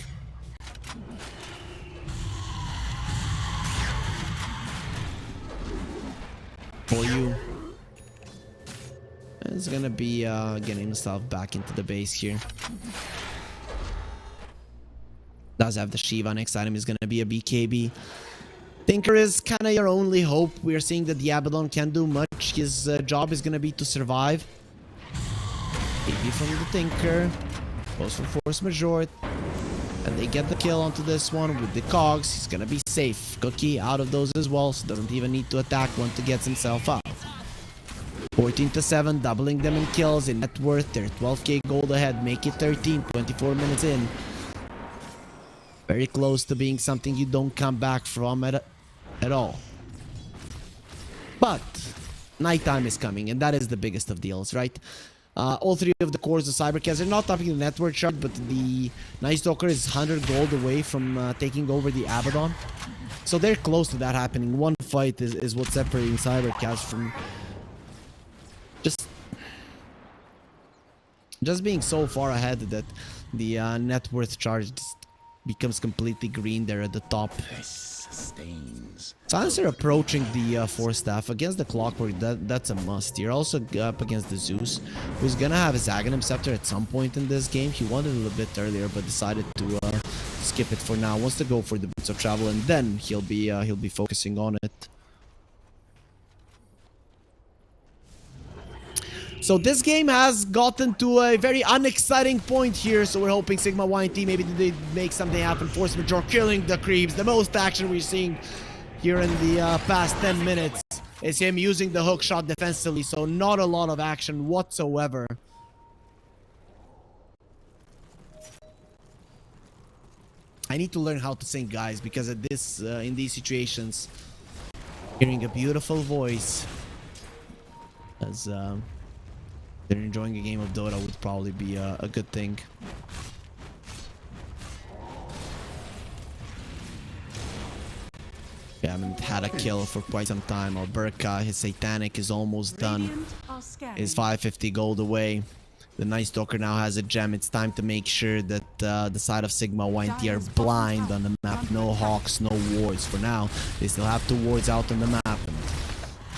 For you. It's gonna be getting himself back into the base here. Does have the Shiva. Next item is gonna be a BKB. Tinker is kind of your only hope. We are seeing that the Abaddon can't do much. His job is going to be to survive. AB from the Tinker. Goes for Force Majeure. And they get the kill onto this one with the Cogs. He's going to be safe. Cookie out of those as well, so doesn't even need to attack once he gets himself out. 14-7, doubling them in kills. In net worth, they're 12k gold ahead. Make it 13, 24 minutes in. Very close to being something you don't come back from at all. But nighttime is coming, and that is the biggest of deals, right? All three of the cores of cybercats are not topping the network chart, but the Night Stalker is 100 gold away from taking over the Abaddon. So they're close to that happening. One fight is what's separating cybercats from just being so far ahead that the net worth chart becomes completely green there at the top. Silencer approaching the Force Staff against the Clockwork. That's a must. You're also up against the Zeus, who's gonna have his Aghanim Scepter at some point in this game. He wanted it a little bit earlier, but decided to skip it for now. Wants to go for the Boots of Travel, and then he'll be focusing on it. So this game has gotten to a very unexciting point here, so we're hoping Sigma.YNT maybe they make something happen. Force Majeure killing the creeps. The most action we're seeing here in the past 10 minutes is him using the hook shot defensively, so not a lot of action whatsoever. I need to learn how to sing, guys, because at this in these situations, hearing a beautiful voice as they're enjoying a game of Dota would probably be a good thing. We haven't had a kill for quite some time. Alberca, his Satanic is almost done. Is 550 gold away. The Night Stalker now has a gem. It's time to make sure that the side of Sigma.YNT are blind on the map. No Hawks, no wards for now. They still have 2 wards out on the map.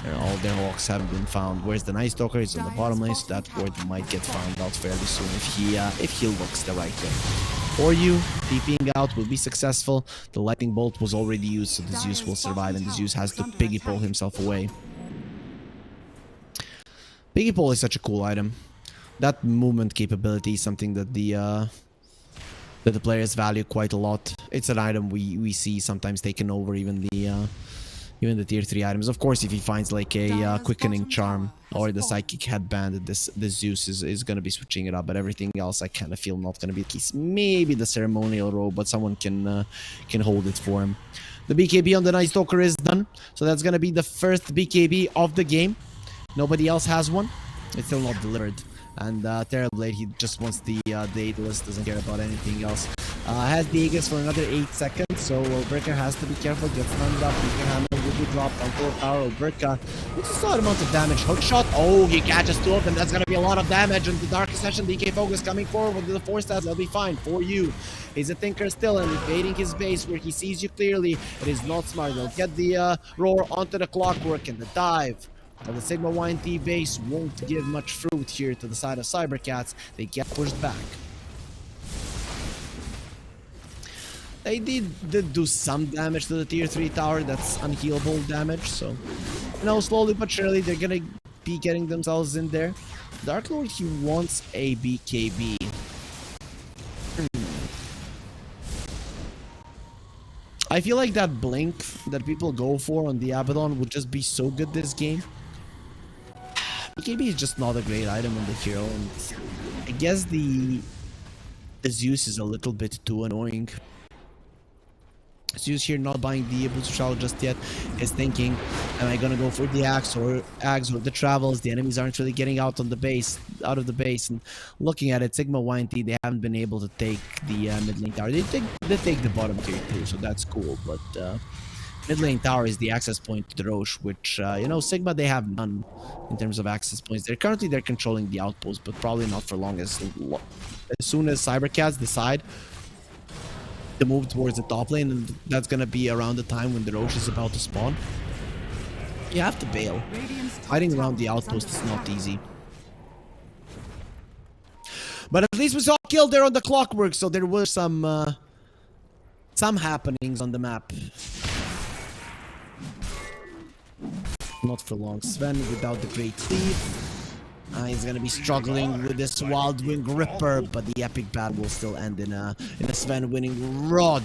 And all their Hawks haven't been found. Whereas the Night Stalker is on the bottom lane, so that ward might get found out fairly soon if he looks the right way. For you, TPing out will be successful. The Lightning Bolt was already used, so the Zeus will survive, and the Zeus has to piggy pull himself away. Piggy pull is such a cool item. That movement capability is something that the players value quite a lot. It's an item we see sometimes taken over even the tier 3 items. Of course, if he finds like a quickening charm or the psychic headband, this Zeus is going to be switching it up, but everything else I kind of feel not going to be the case. Maybe the ceremonial robe, but someone can hold it for him. The BKB on the Night Stalker is done, so that's going to be the first BKB of the game. Nobody else has one. It's still not delivered. And Terrorblade, he just wants the Daedalus, doesn't care about anything else. Has the Aegis for another 8 seconds, so Alberca has to be careful, gets stunned up, he can handle, will be dropped on 4 power. Alberca, it's a solid amount of damage. Hook shot, oh, he catches 2 of them, that's gonna be a lot of damage. And the Dark Ascension, DK Focus coming forward with the 4 stats, they'll be fine. For you, he's a Tinker still and invading his base where he sees you clearly. It is not smart, they'll get the roar onto the Clockwork and the dive. But the Sigma.YNT base won't give much fruit here to the side of cybercats. They get pushed back. They did do some damage to the tier 3 tower. That's unhealable damage. So, you know, slowly but surely they're gonna be getting themselves in there. Dark Lord, he wants a BKB. I feel like that blink that people go for on the Abaddon would just be so good this game. BKB is just not a great item on the hero, and I guess the Zeus is a little bit too annoying. Zeus here not buying the Bo3 just yet is thinking, am I gonna go for the axe or the travels? The enemies aren't really getting out of the base, and looking at it, Sigma.YNT, they haven't been able to take the mid lane tower. They take the bottom tier too, so that's cool. But mid lane tower is the access point to the Roche, which you know, Sigma, they have none in terms of access points. They're controlling the outpost, but probably not for long. As soon as cybercats decide to move towards the top lane, and that's gonna be around the time when the Roche is about to spawn, you have to bail. Hiding around the outpost is not easy. But at least we saw a kill there on the clockwork, so there were some happenings on the map. Not for long. Sven without the great lead. He's gonna be struggling with this Wild Wing Ripper, but the epic battle will still end in a Sven winning Rod.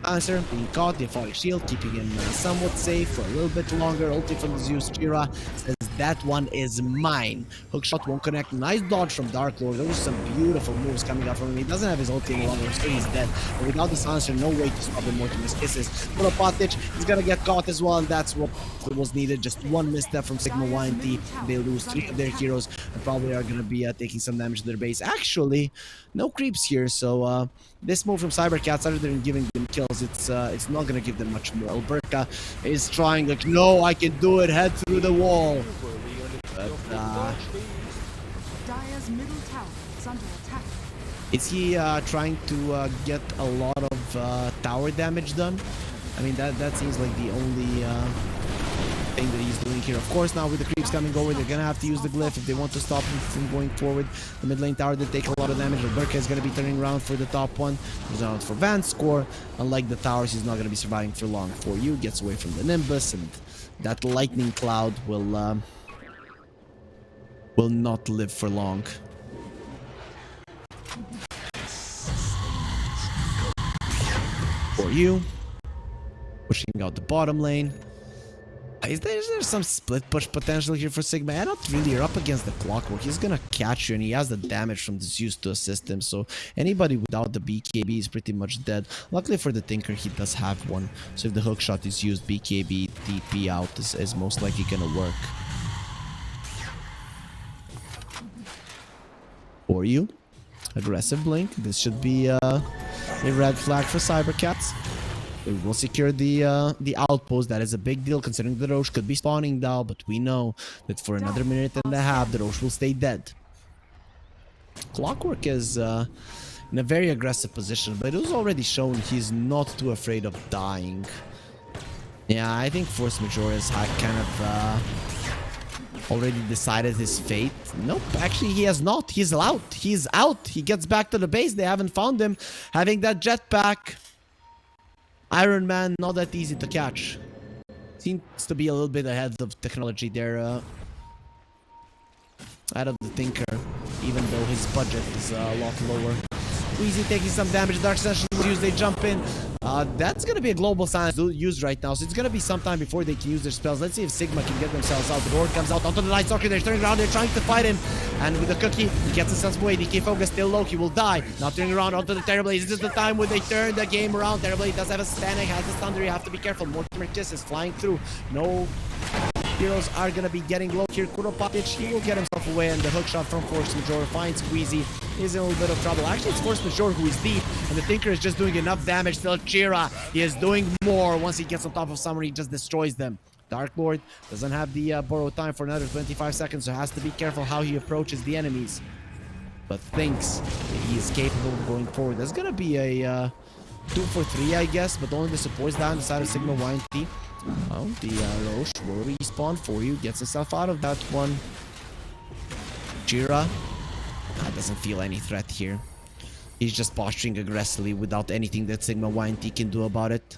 Answer being caught, the Euphoric Shield keeping him somewhat safe for a little bit longer. Ulti from the Zeus. Jira says that one is mine. Hookshot won't connect. Nice dodge from Dark Lord. There was some beautiful moves coming up from him. He doesn't have his ulti any longer, so he's dead. But without this answer, no way to stop him more to miss kisses. Kuropatic is gonna get caught as well, and that's what was needed. Just one misstep from Sigma.YNT. They lose 3 of their heroes and probably are gonna be taking some damage to their base. Actually, no creeps here, so this move from cybercats, other than giving them kills, it's not gonna give them much more. Alberca is trying, like, no, I can do it, head through the wall. But
Dire's middle tower is under attack.
is he trying to get a lot of tower damage done? I mean, that seems like the only thing that he's doing here. Of course, now with the creeps coming over, they're gonna have to use the glyph if they want to stop him from going forward. The mid lane tower did take a lot of damage. Alberca is gonna be turning around for the top one. He's out for Van's score. Unlike the towers, he's not gonna be surviving for long. For you, gets away from the Nimbus, and that lightning cloud will not live for long. For you, pushing out the bottom lane. Is there some split push potential here for Sigma? Yeah, not really. You're up against the clockwork. He's gonna catch you, and he has the damage from the Zeus to assist him. So anybody without the BKB is pretty much dead. Luckily for the Tinker, he does have one. So if the hook shot is used, BKB TP out is most likely gonna work. For you, aggressive blink. This should be a red flag for cybercats. We will secure the outpost. That is a big deal considering the Roche could be spawning now, but we know that for another minute and a half the Roche will stay dead. Clockwork is in a very aggressive position, but it was already shown he's not too afraid of dying. Yeah, I think Force Majeure is kind of already decided his fate. Nope, actually he has not. He's out. He's out. He gets back to the base. They haven't found him. Having that jetpack, Iron Man, not that easy to catch. Seems to be a little bit ahead of technology there. Out of the Tinker, even though his budget is a lot lower. Easy taking some damage. Dark Session use, they jump in. That's gonna be a global silence used right now, so it's gonna be some time before they can use their spells. Let's see if Sigma can get themselves out. The Lord comes out onto the Night Stalker. They're turning around. They're trying to fight him, and with the cookie, he gets himself away. DK Focus still low. He will die. Now turning around onto the Terrorblade. This is the time when they turn the game around. Terrorblade does have a Stanek, has the Thunder. You have to be careful. Mortimer Kiss is flying through. No heroes are gonna be getting low here. Kuropatic, he will get himself away, and the hookshot from Force Majeure finds Squeezy. He's in a little bit of trouble. Actually, it's Force Majeure who is deep, and the Tinker is just doing enough damage. Still, Chira, he is doing more. Once he gets on top of someone, he just destroys them. Dark Lord doesn't have the borrow time for another 25 seconds, so has to be careful how he approaches the enemies. But thinks he is capable of going forward. There's gonna be a 2 for 3, I guess, but only the supports down the side of Sigma.YNT. Well, the Roche will respawn for you, gets himself out of that one. Jira doesn't feel any threat here. He's just posturing aggressively without anything that Sigma.YNT can do about it.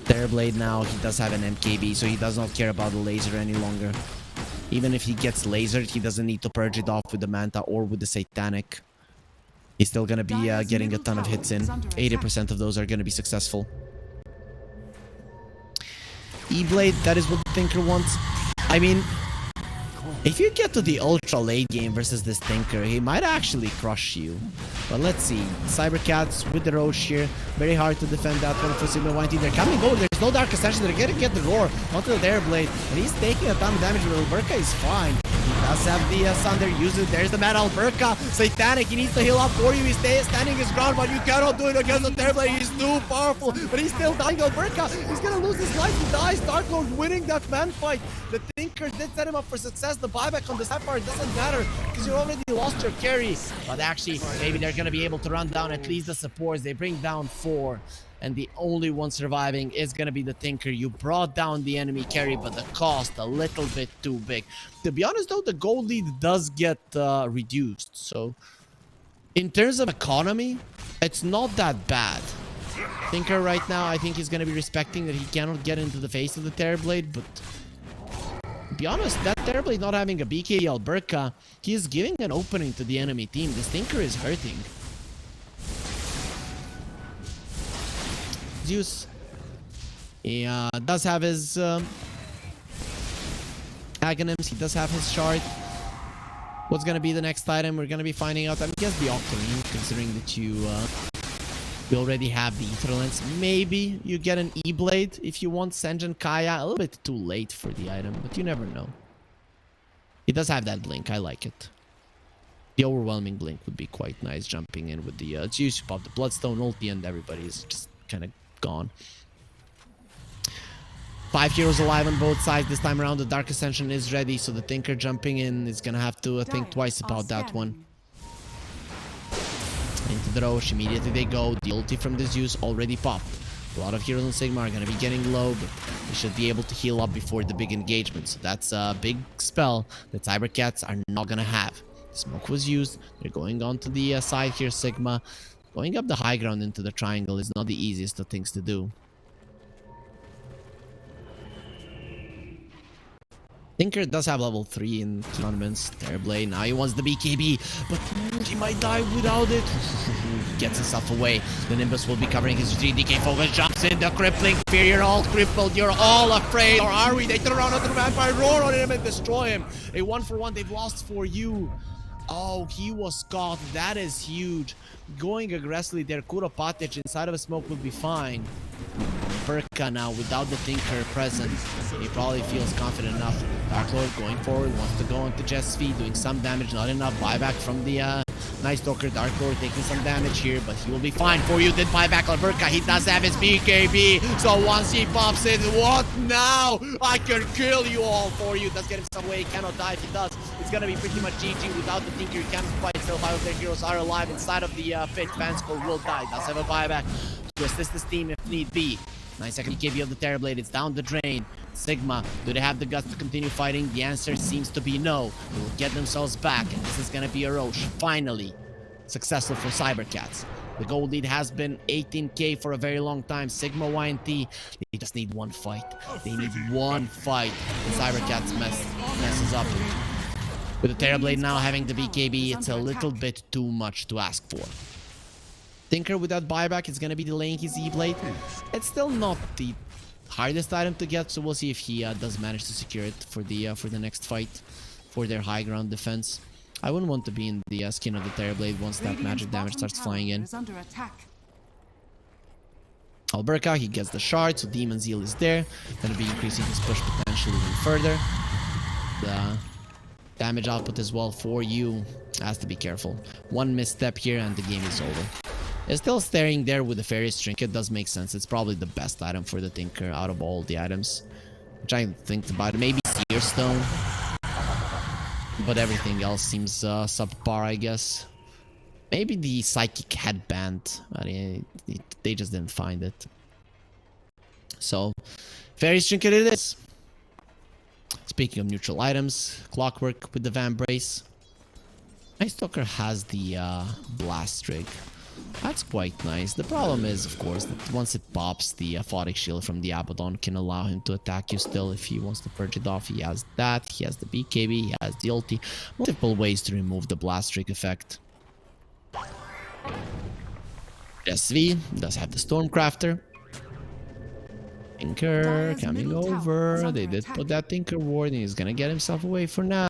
Terrorblade now, he does have an MKB, so he does not care about the laser any longer. Even if he gets lasered, he doesn't need to purge it off with the Manta or with the Satanic. He's still gonna be getting a ton of hits in. 80% of those are gonna be successful. E-Blade, that is what the Tinker wants. I mean, if you get to the ultra late game versus this Tinker, he might actually crush you. But let's see. Cybercats with the Roche here. Very hard to defend that one for Sigma.YNT. They're coming over. There's no Dark Ascension. They're gonna get the Roar onto the Terrorblade. And he's taking a ton of damage. But Alberca is fine. He does have the Sunder. Use it. There's the Mad Alberca. Satanic. He needs to heal up for you. He's standing his ground, but you cannot do it against the Terrorblade. He's too powerful. But he's still dying. Alberca. He's gonna lose his life. He dies. Dark Lord winning that man fight. The Tinker did set him up for success. The buyback on the side part doesn't matter because you already lost your carry. But actually, maybe they're gonna be able to run down at least the supports. They bring down 4, and the only one surviving is gonna be the Tinker. You brought down the enemy carry, but the cost a little bit too big. To be honest though, the gold lead does get reduced, so in terms of economy, it's not that bad. Tinker right now, I think he's gonna be respecting that he cannot get into the face of the Terrorblade, but to be honest, that Terrorblade not having a BK Alberca, he is giving an opening to the enemy team. This Tinker is hurting. Zeus, he does have his Aghanims, he does have his shard. What's gonna be the next item? We're gonna be finding out. I guess the Octarine, considering that you already have the Ether Lens. Maybe you get an E-Blade if you want Sen'jin Kaya. A little bit too late for the item, but you never know. He does have that blink, I like it. The overwhelming blink would be quite nice, jumping in with the Zeus, you pop the Bloodstone ulti, and everybody is just kind of gone. 5 heroes alive on both sides. This time around the Dark Ascension is ready, so the Tinker jumping in is gonna have to think twice about that one. Into the Roche, immediately they go. The ulti from the Zeus already popped. A lot of heroes on Sigma are gonna be getting low, but they should be able to heal up before the big engagement. So that's a big spell that cybercats are not gonna have. Smoke was used. They're going on to the side here, Sigma. Going up the high ground into the triangle is not the easiest of things to do. Tinker does have level 3 in tournaments. Terrorblade, now he wants the BKB, but he might die without it. He gets himself away. The Nimbus will be covering his 3DK focus, jumps in, the crippling fear. You're all crippled, you're all afraid. Or are we? They turn around onto the vampire, roar on him and destroy him. A 1-for-1 they've lost for you. Oh, he was caught. That is huge. Going aggressively there, Kuropatic inside of a smoke would be fine. Berka now without the Tinker present. He probably feels confident enough. Dark Lord going forward, wants to go onto Jess feet, doing some damage, not enough. Buyback from the Night Stalker. Dark Lord taking some damage here, but he will be fine for you. Did buyback on Berka. He does have his BKB. So once he pops in, what now? I can kill you all for you. Does get himself away. He cannot die. If he does, it's gonna be pretty much GG. Without the Tinker, he cannot fight. Still, 5 of their heroes are alive inside of the pit. Fanskull will die. Does have a buyback to assist his team if need be. 9-second BKB of the Terrorblade. It's down the drain. Sigma, do they have the guts to continue fighting? The answer seems to be no. They will get themselves back, and this is gonna be a Roche. Finally, successful for Cybercats. The gold lead has been 18k for a very long time. Sigma.YNT, they just need one fight. They need one fight. And Cybercats messes up. With the Terrorblade now having the BKB, it's a little bit too much to ask for. Tinker without buyback is going to be delaying his E-Blade. It's still not the hardest item to get, so we'll see if he does manage to secure it for the next fight, for their high ground defense. I wouldn't want to be in the skin of the Terrorblade once that magic damage starts flying in. Alberca, he gets the shard, so Demon Zeal is there. Going to be increasing his push potential even further. The damage output as well for you has to be careful. One misstep here and the game is over. It's still staring there with the Fairy's Trinket. Does make sense. It's probably the best item for the Tinker out of all the items. I'm trying to think about it. Maybe Seer Stone. But everything else seems subpar, I guess. Maybe the Psychic Headband. They just didn't find it. So, Fairy's Trinket it is. Speaking of neutral items, Clockwork with the Vambrace. Ice Stalker has the blast rig. That's quite nice. The problem is, of course, that once it pops, the Aphotic Shield from the Abaddon can allow him to attack you still if he wants to purge it off. He has that, he has the BKB, he has the ulti. Multiple ways to remove the blast rig effect. SV does have the Stormcrafter. Tinker coming over. They did put that Tinker ward and he's gonna get himself away for now.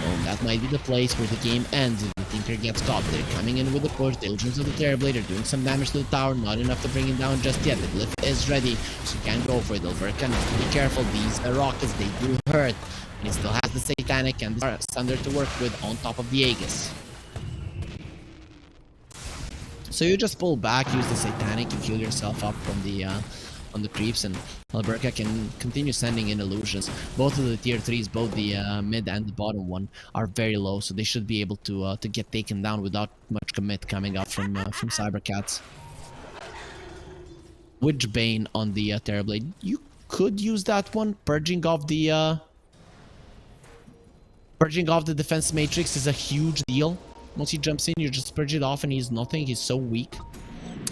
Oh, that might be the place where the game ends if the Tinker gets caught. They're coming in with the push. The Illusions of the Terrorblade are doing some damage to the tower. Not enough to bring him down just yet. The Glyph is ready, so you can't go for it. Alberca needs to be careful. These rockets, they do hurt. And he still has the Satanic and the Thunder to work with on top of the Aegis. So you just pull back, use the Satanic, and heal yourself up from the on the creeps, and Alberca can continue sending in illusions. Both of the tier 3s, both the mid and the bottom one, are very low, so they should be able to get taken down without much commit coming up from cybercats. Witch Bane on the Terrorblade. You could use that one. Purging off the defense matrix is a huge deal. Once he jumps in, you just purge it off and he's nothing. He's so weak.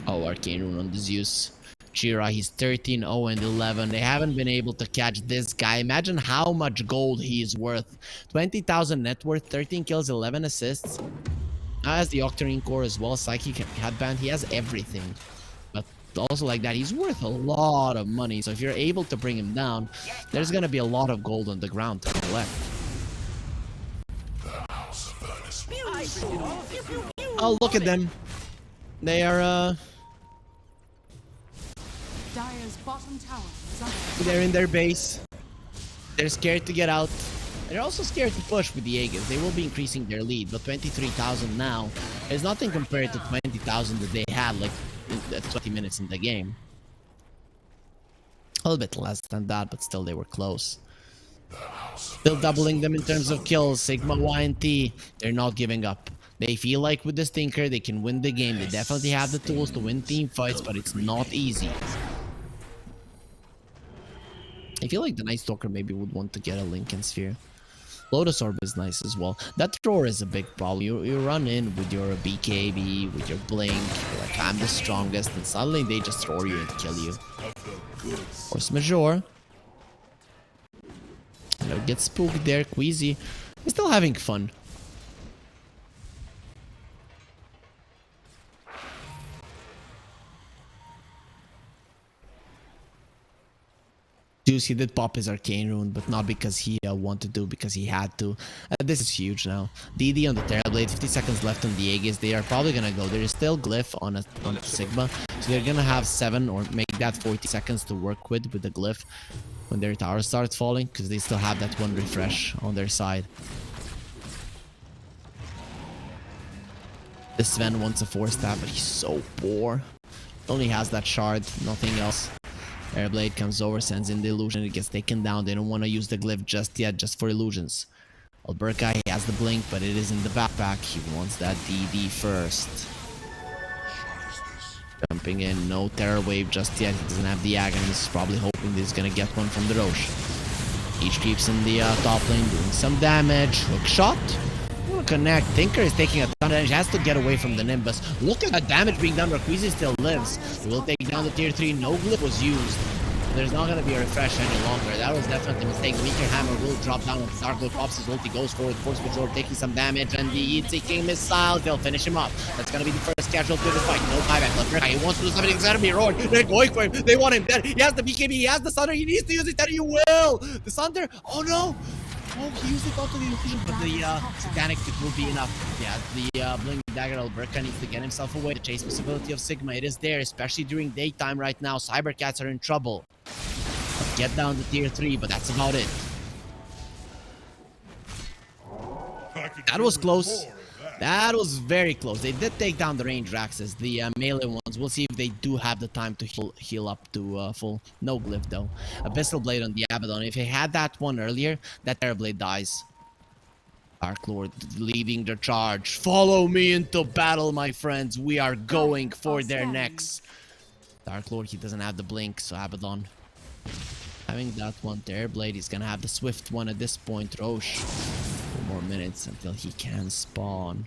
Oh, Arcane Rune on the Zeus. Chira, he's 13, 0, and 11. They haven't been able to catch this guy. Imagine how much gold he is worth. 20,000 net worth, 13 kills, 11 assists. Has the Octarine core as well. Psychic headband. He has everything. But also like that, he's worth a lot of money. So if you're able to bring him down, there's going to be a lot of gold on the ground to collect. Oh, look at them. They are,
Dire's bottom tower is under
they're in their base. They're scared to get out. They're also scared to push with the Aegis. They will be increasing their lead, but 23,000 now is nothing compared to 20,000 that they had like 20 minutes in the game. A little bit less than that, but still they were close. Still doubling them in terms of kills. Sigma.YNT, they're not giving up. They feel like with the Stinker they can win the game. They definitely have the tools to win team fights, but it's not easy. I feel like the Night Stalker maybe would want to get a Lincoln Sphere. Lotus Orb is nice as well. That thrower is a big problem. You run in with your BKB, with your Blink, you're like, I'm the strongest, and suddenly they just throw you and kill you. Force Majeure. You know, get spooked there. Queasy is still having fun. Zeus, he did pop his Arcane Rune, but not because he wanted to, because he had to. This is huge now. DD on the Terrorblade, 50 seconds left on the Aegis. They are probably gonna go. There is still Glyph on a Sigma, so they're gonna have 7 or make that 40 seconds to work with the Glyph when their tower starts falling, because they still have that one refresh on their side. This Sven wants a 4-stab, but he's so poor. Only has that shard, nothing else. Airblade comes over, sends in the illusion, it gets taken down. They don't want to use the Glyph just yet, just for illusions. Alberca, he has the Blink, but it is in the backpack. He wants that DD first. Jumping in, no Terror Wave just yet. He doesn't have the Agony. He's probably hoping he's gonna get one from the Roche. Each keeps in the top lane, doing some damage. Hook shot. Connect. Tinker is taking a ton of damage. He has to get away from the Nimbus. Look at that damage being done. Raquisi still lives. He will take down the tier 3. No Glyph was used. There's not going to be a refresh any longer. That was definitely a mistake. Weaker Hammer will drop down. Darklo pops his ulti, goes forward. Force Majeure taking some damage. And the taking missiles. They'll finish him up. That's going to be the first casualty of the fight. No buyback. Alberca, he wants to do something. He's going to be roared. They're going for him. They want him dead. He has the BKB. He has the Thunder. He needs to use it. Then he will. The Thunder. Oh no. Oh, he used it onto the illusion, but the Satanic will be enough. Yeah, the Blink Dagger Alberca needs to get himself away. The chase possibility of Sigma, it is there, especially during daytime right now. Cybercats are in trouble. Get down to tier 3, but that's about it. That was close. That was very close. They did take down the range Raxes, the melee ones. We'll see if they do have the time to heal up to full. No Glyph though. Abyssal Blade on the Abaddon. If he had that one earlier, that Terrorblade dies. Dark Lord leading the charge. Follow me into battle, my friends. We are going for their necks. Dark Lord, he doesn't have the Blink, so Abaddon having that one. Terrorblade, he's gonna have the Swift one at this point. Roche more minutes until he can spawn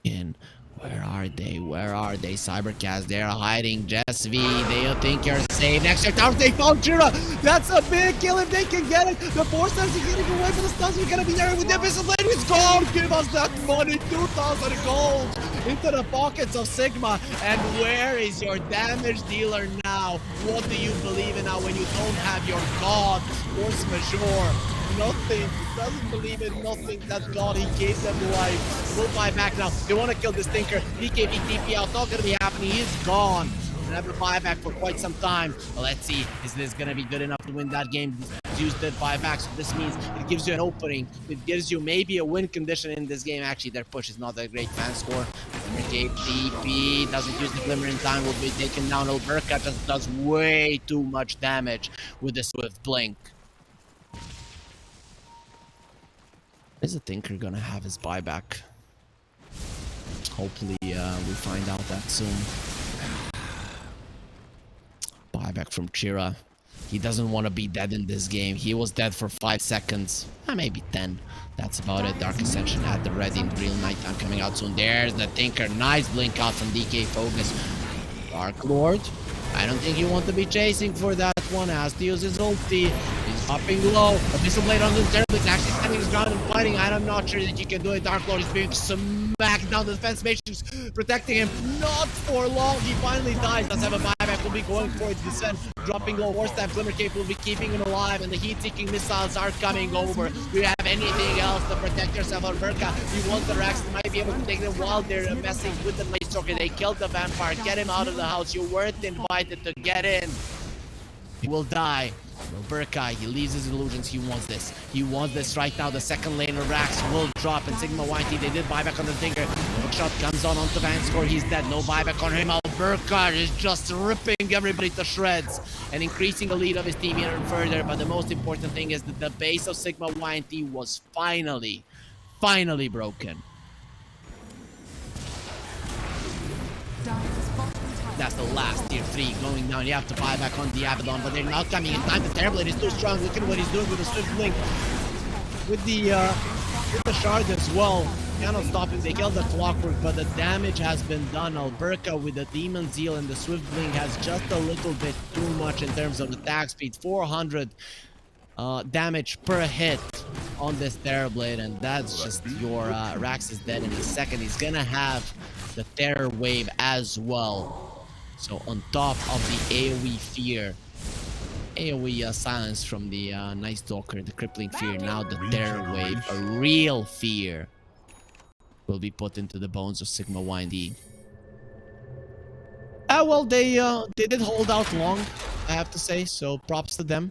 in. Where are they? Where are they? Cybercats, they're hiding. Jess V, they think you're safe. Next to tower, they found Jira. That's a big kill if they can get it. The 4 stars are getting away, but the stuns are gonna be there with the missile lane. It's gone. Give us that money. 2,000 gold into the pockets of Sigma. And where is your damage dealer now? What do you believe in now when you don't have your god? Force majeure. Nothing. He doesn't believe in nothing. That God, he gave them life. We'll buy back now. They want to kill this Tinker. BKB TP out. Not going to be happening. He's gone. We'll have a buyback for quite some time. Well, let's see. Is this going to be good enough to win that game? Use the buyback. So this means it gives you an opening. It gives you maybe a win condition in this game. Actually, their push is not that great. Fan score. Glimmer TP doesn't use the Glimmer in time. Will be taken down. Alberca just does way too much damage with the Swift Blink. Is the Tinker gonna have his buyback? Hopefully we find out that soon. Buyback from Chira. He doesn't want to be dead in this game. He was dead for 5 seconds. Maybe 10. That's about it. Dark Ascension at the ready. Real Nighttime coming out soon. There's the Tinker. Nice blink out from DK Focus. Dark Lord. I don't think you want to be chasing for that one. Has to use his ulti. He's hopping low. A Missile Blade on the terrible. He's actually standing his ground and fighting. I'm not sure that you can do it. Dark Lord is being smacked down. The defense matrix protecting him. Not for long. He finally dies. Does have a buyback. Will be going for its descent. Dropping low. War Staff Glimmer Cape will be keeping him alive. And the heat-seeking missiles are coming over. Do you have anything else to protect yourself on Burka? You want the Rax. Might be able to take them while they're messing with the Night Stalker. They killed the Vampire. Get him out of the house. You weren't invited to get in. He will die. Burka, he leaves his illusions. He wants this. He wants this right now. The second lane of Rax will drop. And Sigma.YNT, they did buyback on the Tinker. Hookshot comes on onto Van Score. He's dead. No buyback on him. Burka is just ripping everybody to shreds and increasing the lead of his team even further. But the most important thing is that the base of Sigma.YNT was finally broken. That's the last tier 3 going down. You have to buy back on the Abaddon, but they're not coming in time. The Terrorblade is too strong. Look at what he's doing with the Swift Blink. With the shard as well. Cannot stop him. They killed the Clockwork, but the damage has been done. Alberca with the Demon Zeal and the Swift Blink has just a little bit too much in terms of attack speed. 400 damage per hit on this Terrorblade, and that's just your Rax is dead in a second. He's gonna have the Terror Wave as well. So on top of the AoE fear, AoE silence from the Night Stalker, the crippling fear, now the Terror Wave, a real fear, will be put into the bones of Sigma.YNT. Well, they did hold out long, I have to say, so props to them.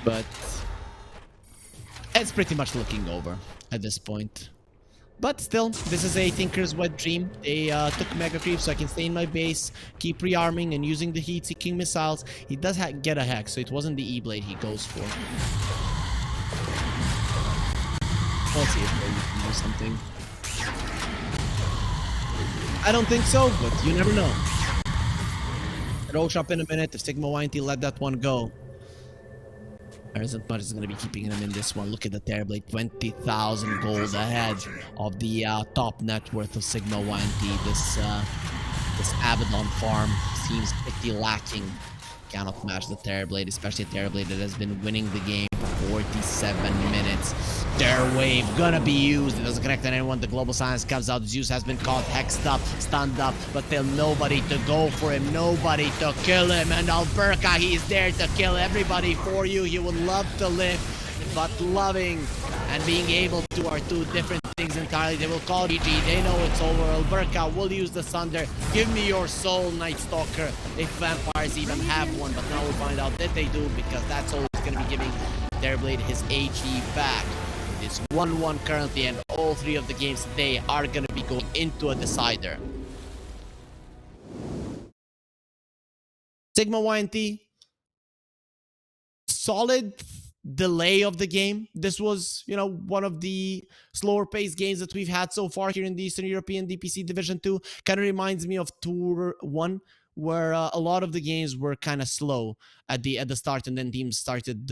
But it's pretty much looking over at this point. But still, this is a Tinker's wet dream. They took Mega Creep so I can stay in my base, keep rearming and using the heat-seeking missiles. He does get a hack, so it wasn't the E-Blade he goes for. Let's see if they can do something. I don't think so, but you never know. Roll shop in a minute if Sigma.YNT let that one go. There isn't much is going to be keeping him in this one. Look at the Terrorblade, 20,000 gold ahead of the top net worth of Sigma.YNT. This Abaddon farm seems pretty lacking. Cannot match the Terrorblade, especially a Terrorblade that has been winning the game for 47 minutes. Terror Wave gonna be used. It doesn't connect on anyone. The Global Silence comes out. Zeus has been caught, hexed up, stunned up, but still nobody to go for him, nobody to kill him. And Alberca, he's there to kill everybody for you. You would love to live, but loving and being able to are two different things entirely. They will call GG. They know it's over. Alberca will use the Sunder. Give me your soul, Night Stalker. If vampires even have one, but now we'll find out that they do, because that's always going to be giving Terrorblade his HE back. It's 1-1 currently, and all 3 of the games today are going to be going into a decider. Sigma.YNT, solid delay of the game. This was, one of the slower paced games that we've had so far here in the Eastern European DPC Division 2. Kind of reminds me of Tour 1, where a lot of the games were kind of slow at the start, and then teams started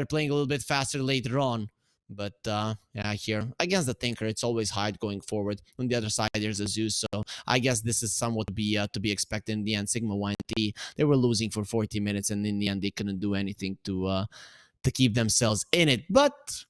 playing a little bit faster later on. But yeah, here against the Tinker, it's always hard going forward. On the other side, there's a Zeus, so I guess this is somewhat to be expected in the end. Sigma.YNT, they were losing for 40 minutes, and in the end, they couldn't do anything to keep themselves in it. But